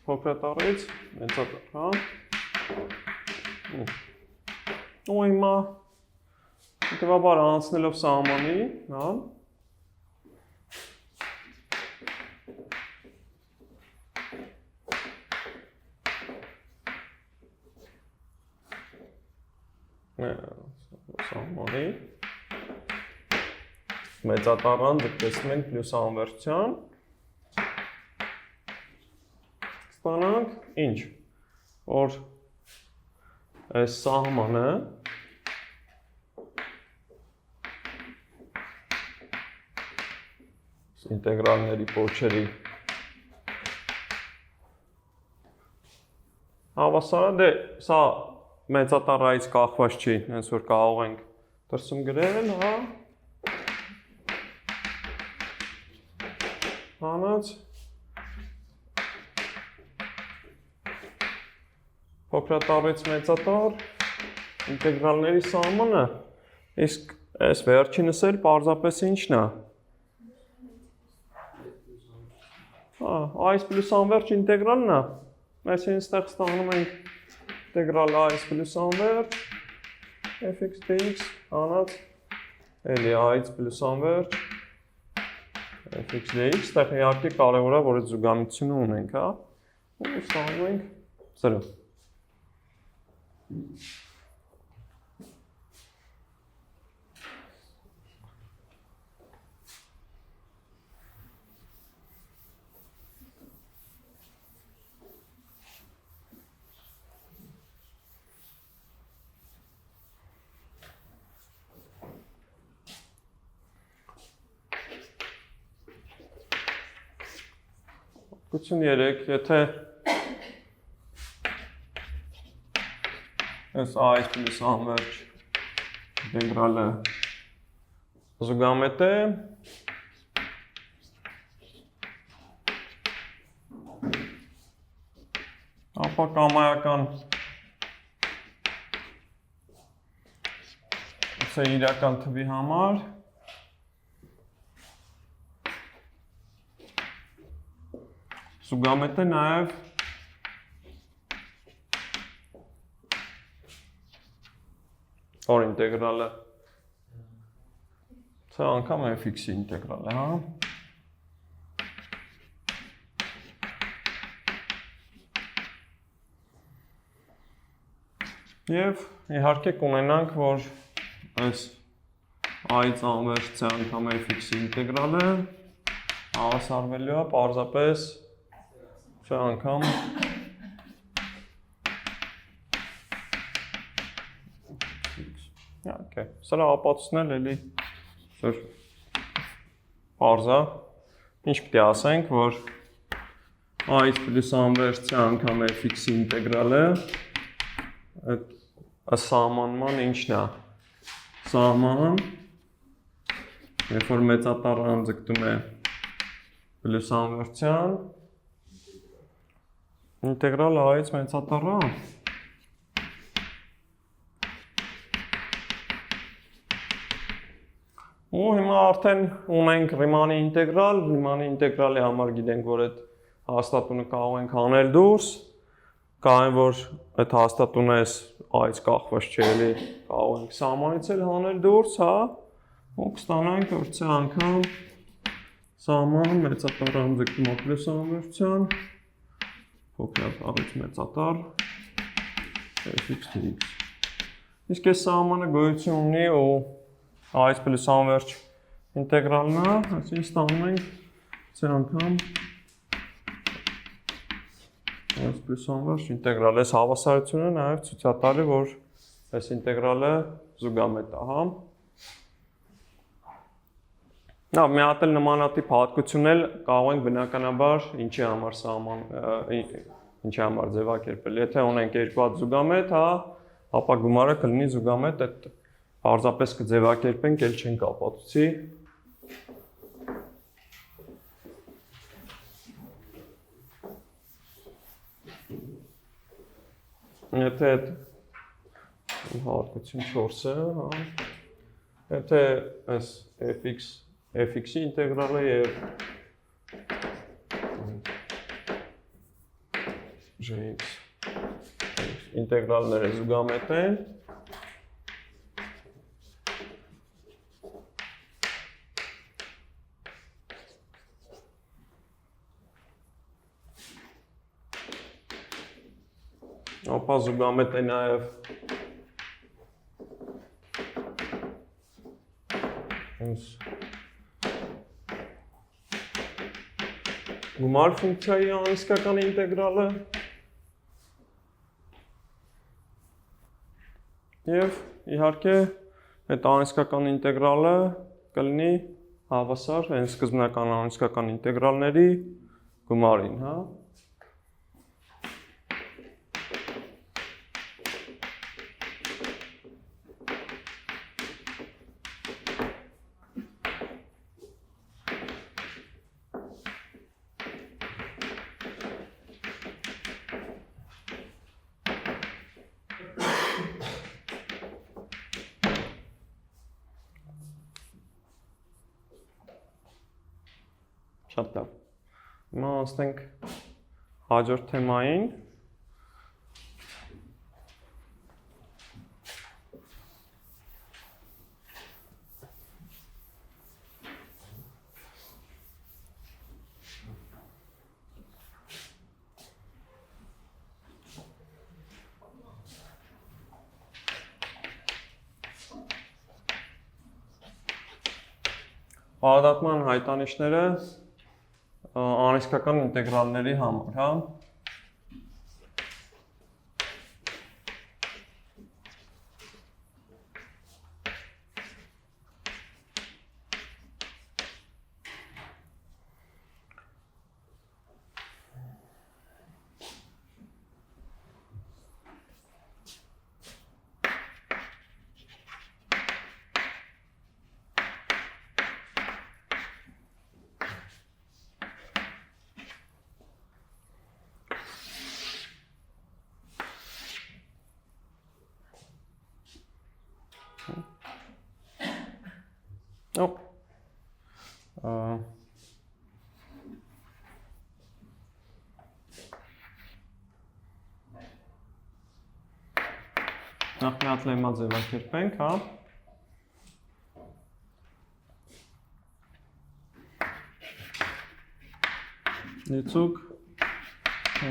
փոքրատառից մեծատառ, հա։ Ու հիմա հետևաբար անցնելով սահմանի, հա։ Սահմանի մեծատառան ձգտեցնում ենք պլյուս անվերջության ստանանք ինչ, որ այս սահմանը ինտեգրալների պոչերի հավասարը, դե սա մեծատառ a-ից կախված չի, հենց որ կարող ենք դրսում գրել, հա, հանած փոքրատառից մեծատառ ինտեգրալների սահմանը, իսկ այս վերջինս էլ պարզապես ինչն է։ A-ից պլյուս անվերջ ինտեգրալն է, այսինքն ստեղ ստանում ենք ինտեգրալ a-ից պլյուս անվերջ fx dx հանած էլի a-ից պլյուս անվերջ fx dx, ստեղ իհարկե կարևոր է, որ այդ զուգամիջությունը ունենք, հա, ու ստանում ենք 0։ Հատկություն 3, եթե այս այս պլյուս անվերջ ինտեգրալը զուգամետ է, ապա կամայական իրական թվի համար զուգամետ է նաև որ ինտեգրալը սա անգամ fx-ի ինտեգրալ է, հա? Եվ իհարկե կունենանք, որ այս այց անվերջ C անգամ fx-ի ինտեգրալը հավասարվելու է պարզապես C անգամ իհարկե, սրա ապացուցնել էլի պարզ է, ինչ պիտի ասենք, որ այց պլյուս անվերջ C անգամ fx-ի ինտեգրալը ըստ սահմանման ինչն է սահման, երբ որ մեծատառը ընդձգտում է պլյուս անվերջյան, ինտեգրալը այից մեծատառը, ու հիմա արդեն ունենք Ռիմանի ինտեգրալի համար գիտենք, որ այդ հաստատունը կարող ենք հանել դուրս, կարող են, որ այդ հաստատունը այց կախված չէ, էլի կարող ենք սահմանից էլ հանել դուրս, հա, ու կստանանք, որ C անգամ սահման մեծատառը ընդձգտում է պլյուս անվերջյան, փոքր առից մեծատառ fx dx։ Իսկ այս սահմանը գոյություն ունի ու այց պլյուս անվերջ ինտեգրալն է, այսինքն ստանում ենք C անգամ այս պլյուս անվերջ ինտեգրալ, այս հավասարությունը նաև ցույց է տալի, որ այս ինտեգրալը զուգամետ է, հա։ Նա մի հատ էլ նմանատիպ հատկություն էլ կարող ենք բնականաբար ինչի համար սահման, ինչի համար ձևակերպել։ Եթե ունենք երկու հատ զուգամետ, հա, ապա գումարը կլինի զուգամետ, այդ պարզապես կձևակերպենք, էլ չենք ապացուցի։ Եթե հատկություն 4-ը, հա, եթե այս fx-ի ինտեգրալը և gx ինտեգրալները զուգամետ են, ապա զուգամետ է նաև գումար ֆունկցիայի անհսկական ինտեգրալը և իհարկե այդ անհսկական ինտեգրալը կլինի հավասար հենց սկզբնական անհսկական ինտեգրալների գումարին, հա։ Շատ լավ։ Հիմա անցնենք հաջորդ թեմային։ Պարադատման հայտանիշները անհսկական ինտեգրալների համար, հա։ Նախ մի հատ լեմա ձևակերպենք, հա։ Լիցուկ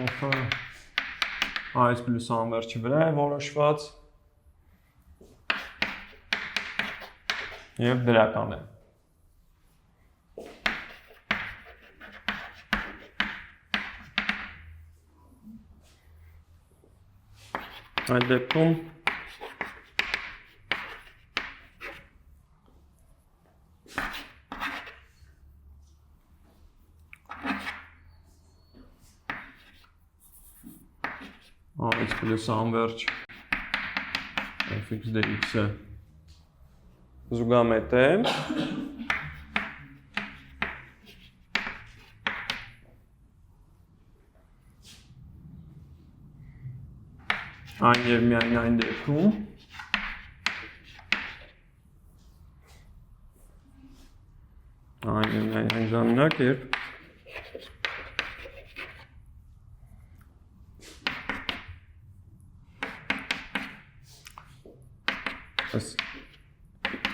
F-ը այս պլյուս անվերջի վրա է որոշված և դրական է։ Այդ դեպքում այս պլյուս անվերջ fx dx-ը զուգամետ է այն և միայն այն դեպքում այն և միայն այն ժամանակ, երբ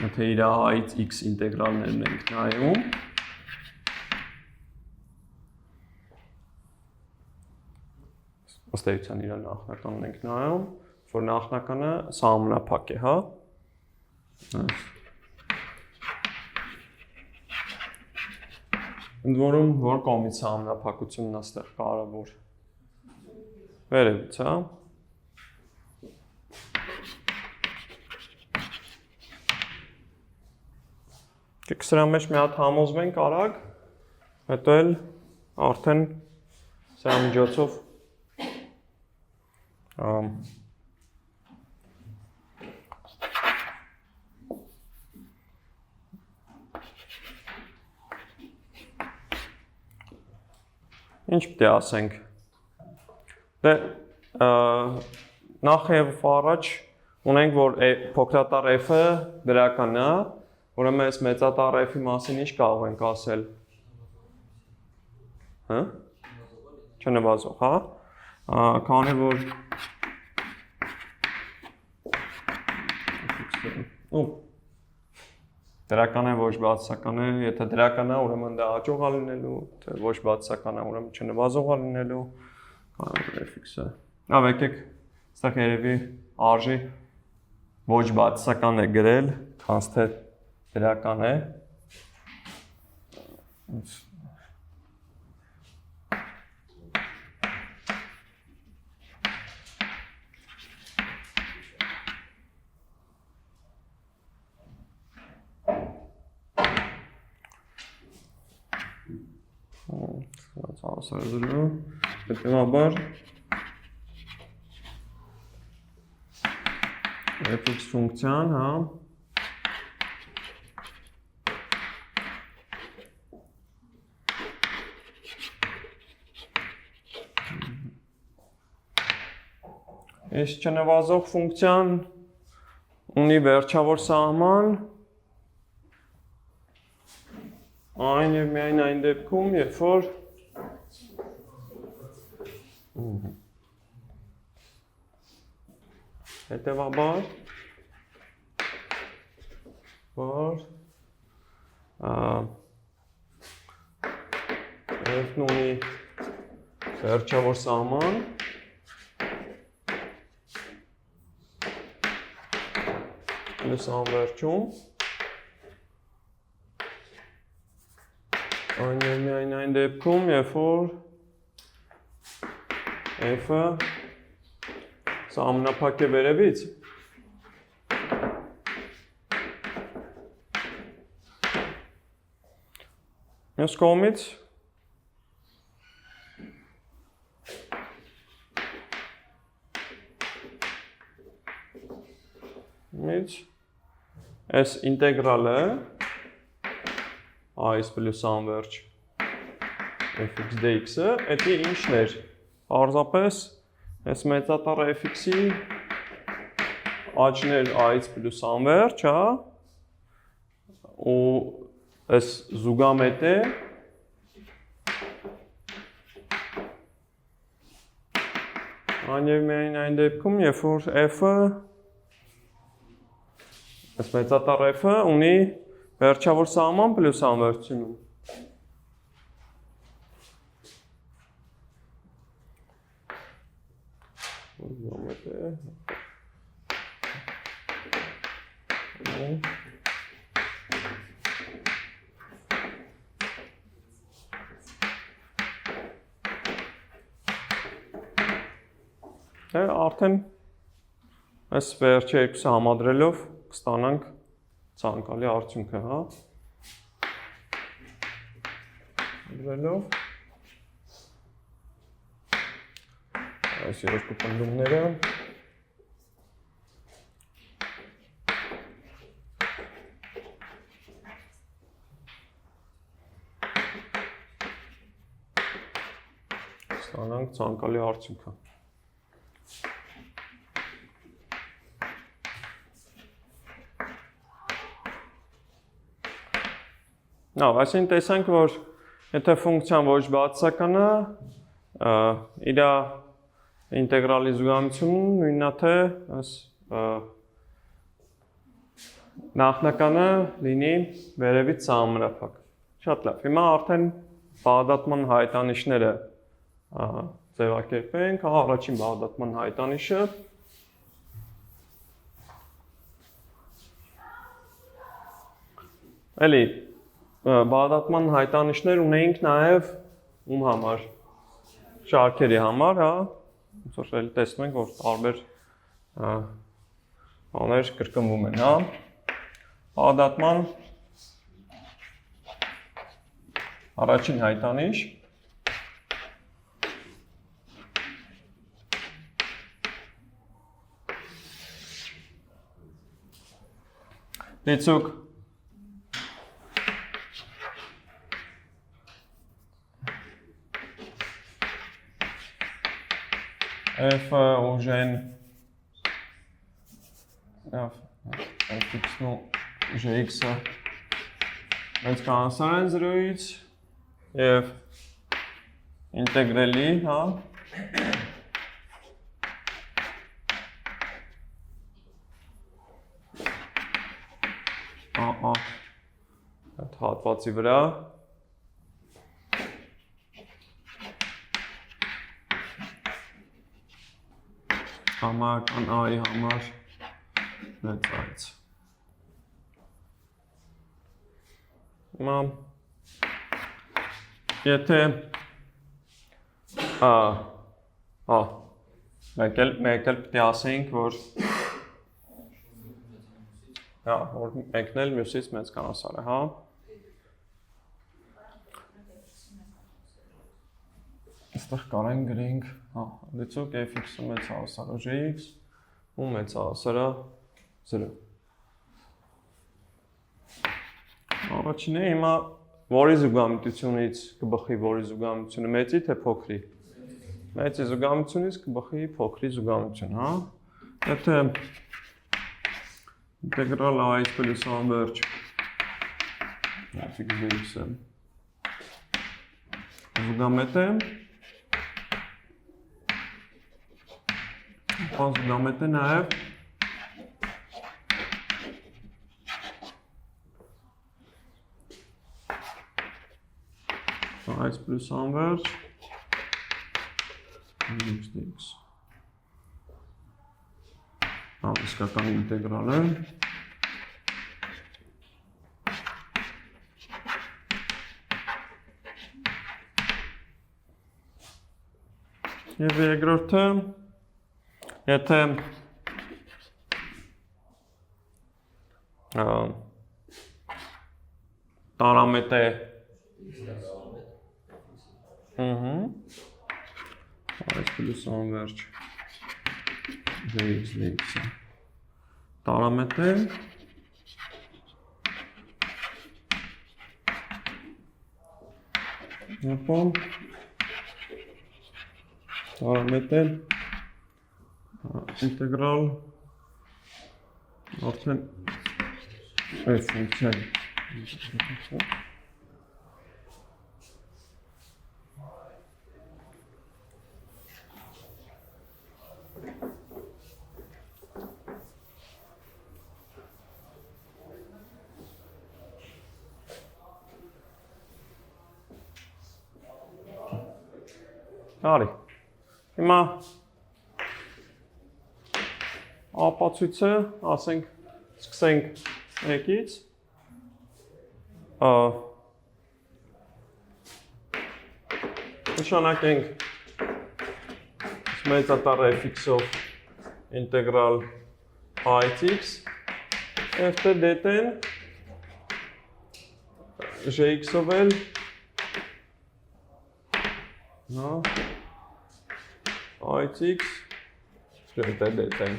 Եթե իր ահայից x ինտեգրալներն ենք նայում, ըստ էության իր նախնականն ենք նայում, որ նախնականը սահմանափակ է, հա։ Ընդ որում, որ կողմից սահմանափակությունն է ստեղ կարևոր։ Վերևից, հա։ Սրա մեջ մի հատ համոզվենք արագ, հետո էլ արդեն սրա միջոցով ինչ պիտի ասենք։ Դե նախ եւ առաջ ունենք, որ փոքրատառ f-ը դրական է, ուրեմն այս մեծատառ f-ի մասին ինչ կարող ենք ասել։ Հա? Չնվազող, հա? Քանի որ դրական է, ոչ բացասական է, եթե դրական է, ուրեմն դա հաջող է լինելու, թե ոչ բացասական է, ուրեմն չնվազող է լինելու, քանի որ fx-ը։ Լավ, եկեք, այստեղ երևի արժի ոչ բացասական է գրել, քանց թե դրական է։ Ասարազելու, հետևաբար fx ֆունկցիան, հա, այս չնվազող ֆունկցիան ունի վերջավոր սահման այն և միայն այն դեպքում, երբ որ հետևաբար որ f-ն ունի վերջավոր սահման պլյուս անվերջում այն և միայն այն դեպքում, երբ որ f-ը սահմանափակ է վերևից։ Մյուս կողմից այս ինտեգրալը այս պլյուս անվերջ fx dx-ը, էդի ինչն էր, պարզապես այս մեծատառ fx-ի աճներ a-ից պլյուս անվերջ, հա, ու այս զուգամետ է Անև միայն այն դեպքում, երբ որ f-ը այս մեծատառ f-ը ունի վերջավոր սահման պլյուս անվերցնում։ Արդեն այս վերջի երկուսը համադրելով կստանանք ցանկալի արդյունքը, հա։ Համադրելով այս երկու պնդումները ստանանք ցանկալի արդյունքը։ Նավ, այսին տեսանք, որ եթե ֆունկցիան ոչ բացասական է, իր ինտեգրալի զուգամությունն նույնն է թե նախնականը լինի վերևից սահմանափակ։ Շատ լավ։ Հիմա արդեն բաղդատման հայտանիշները ձևակերպենք, առաջին բաղդատման հայտանիշը Էլի բաղդատման հայտանիշներ ունեինք նաև ում համար, շարքերի համար, հա, ոնց որ էլի տեսնում ենք, որ տարբեր բաներ կրկնվում են, հա, բաղդատման առաջին հայտանիշ լիցուկ F ուժեն fx-ն ու gx-ը մեծ կանասար են 0-ից և ինտեգրելի, հա, այդ հատվածի վրա համական i համար մեծ այց։ Հիմա եթե մեկ էլ պետք է ասենք, որ մեկն էլ մյուսից մեծ կանասար է, հա։ Այստեղ կարենք գրենք, լիցուկ fx-ը մեծ հավասար է gx ու մեծ հավասար է 0։ Առաջինը հիմա որի զուգամտությունից կբխի որի զուգամտությունը մեծի թե փոքրի։ Մեծի զուգամտությունից կբխի փոքրի զուգամտություն, հա։ Եթե ինտեգրալ i պլյուս անվերջ fx-ը զուգամետ է զուգամետ է նաև այս պլյուս անվերջ dx իսկական ինտեգրալ է և երկրորդը եթե տարամետ է այս պլյուս անվերջ gx dx-ը տարամետ է տարամետ է ինտեգրալ արդեն այս ֆունկցիայի Արի։ Հիմա ապացույցը, ասենք, սկսենք մեկից։ Նշանակենք մեծատառ fx-ով ինտեգրալ i(x), f-ը դետեն gx-ով էլ i(x) դետեն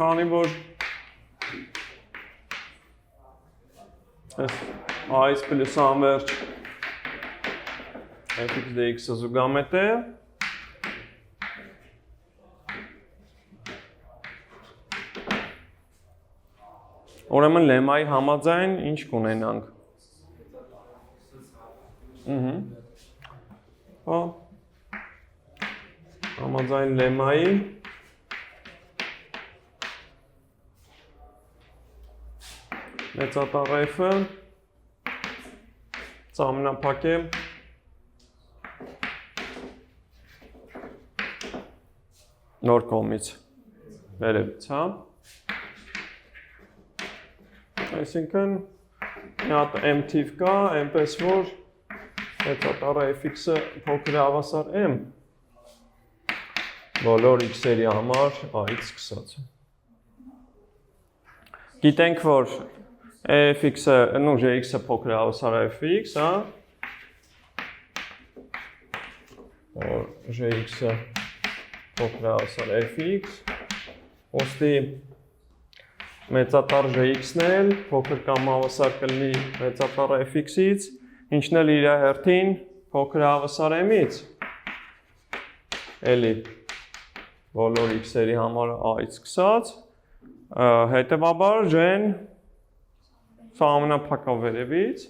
քանի որ այս պլյուս անվերջ fx dx-ը զուգամետ է, ուրեմն լեմայի համաձայն ինչ կունենանք։ Համաձայն լեմայի մեծատառ f-ը ծամնափակ է նոր կողմից վերևից, հա։ Այսինքն մի հատ m թիվ կա, այնպես որ մեծատառ fx-ը փոքր է հավասար m բոլոր x-երի համար a-ից սկսած։ Գիտենք, որ fx-ը, նո gx-ը փոքր է հավասար fx, հա։ Որ gx-ը փոքր է հավասար fx, ոստի մեծատառ gx-ն էլ փոքր կամ հավասար կլինի մեծատառ fx-ից, ինչն էլ իր հերթին փոքր է հավասար m-ից։ Էլի բոլոր x-երի համար a-ից սկսած, հետևաբար g-ն սա ամենափակա վերևից,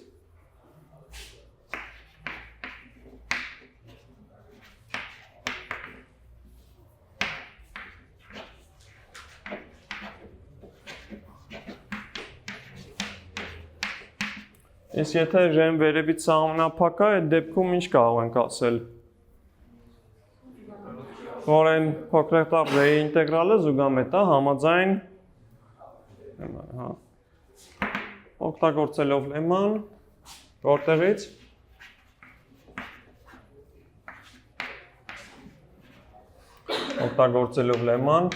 իսկ եթե g-ն վերևից սա ամենափակա, այդ դեպքում ինչ կարող ենք ասել։ Որ այն փոքրատառ r-ի ինտեգրալը զուգամետ է համաձայն օգտագործելով լեման, որտեղից օգտագործելով լեման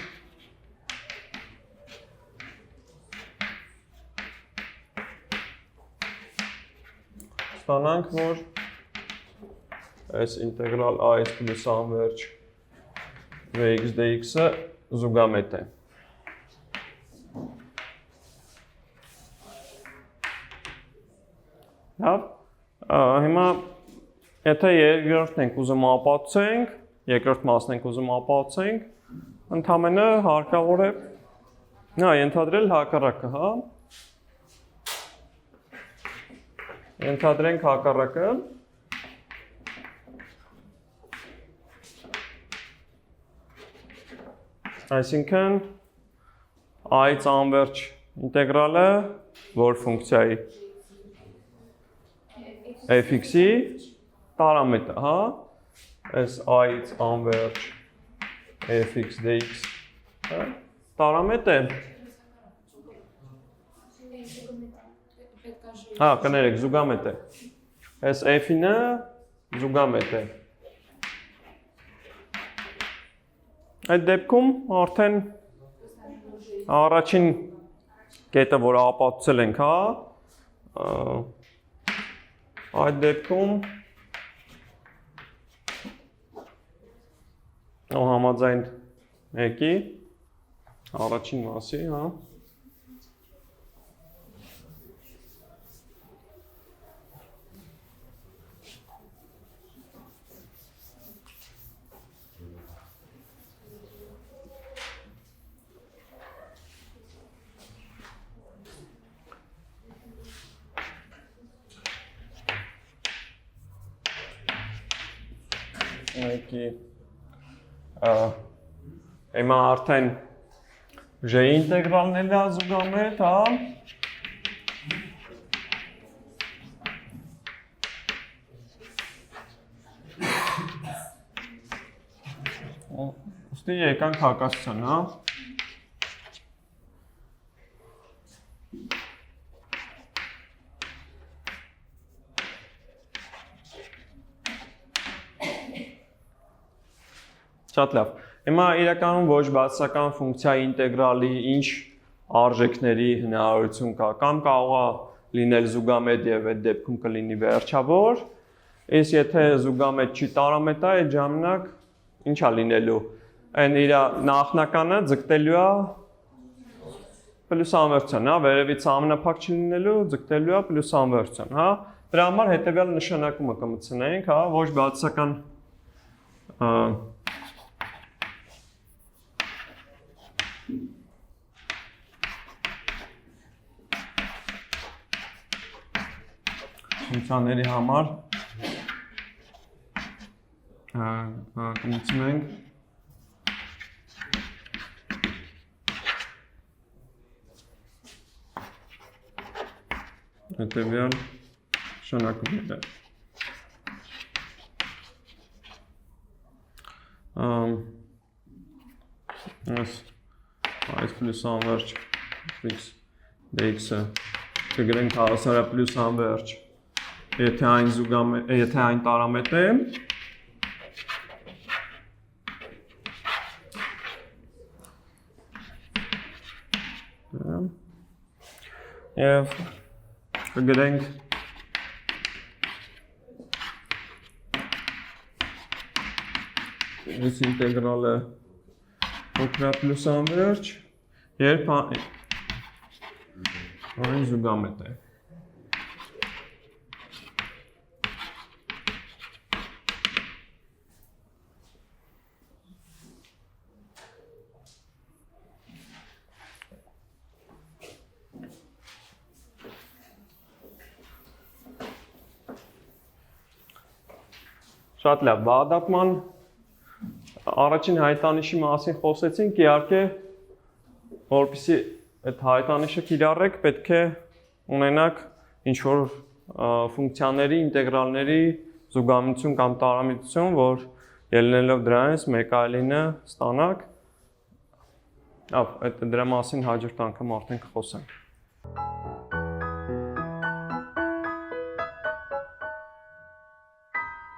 ստանանք, որ այս ինտեգրալ a(x) պլյուս անվերջ vx dx-ը զուգամետ է։ Լավ, հիմա եթե երկրորդն ենք ուզում ապացուցենք, երկրորդ մասն ենք ուզում ապացուցենք, ընդամենը հարկավոր է ենթադրել հակառակը, հա։ Ենթադրենք հակառակը։ Այսինքն i-ից անվերջ ինտեգրալը որ ֆունկցիայի fx-ի տարամետ է, հա։ Այս i-ից անվերջ fx dx տարամետ է։ Հա, կներեք, զուգամետ է։ Այս f-ինը զուգամետ է։ Այդ դեպքում արդեն առաջին կետը, որ ապացուցել ենք, հա, այդ դեպքում համաձայն մեկի առաջին մասի, հա, մեկի հիմա արդեն J ինտեգրալն է զուգամետ, հա։ Ուստի եկանք հակասության, հա։ Շատ լավ։ Հիմա իրականում ոչ բացասական ֆունկցիայի ինտեգրալի ինչ արժեքների հնարավորություն կա, կամ կարող է լինել զուգամետ եւ այդ դեպքում կլինի վերջավոր, իսկ եթե զուգամետ չի տարամետ է, այդ ժամանակ ինչ է լինելու։ Այն իր նախնականը ձգտելու է պլյուս անվերցան, հա, վերևից ամենափակ չլինելու, ձգտելու է պլյուս անվերցան, հա։ Դրա համար հետեւյալ նշանակումը կմտցնենք, հա, ոչ բացասական ֆունկցիաների համար կմտցնենք հետևյալ նշանակումները։ Այս պլյուս անվերջ x dx-ը կգրենք հավասար պլյուս անվերջ, եթե այն տարամետ է, եւ կգրենք այս ինտեգրալը փոքր պլյուս անվերջ, երբ այն զուգամետ է։ Շատ լավ, բաղադրման առաջին հայտանիշի մասին խոսեցինք, իհարկե, որպեսզի այդ հայտանիշը կիրառեք, պետք է ունենաք ինչ-որ ֆունկցիաների, ինտեգրալների զուգամություն կամ տարամիտություն, որ ելնելով դրանից մեկ այլինը ստանաք։ Այդ դրա մասին հաջորդ անգամ արդեն կխոսենք։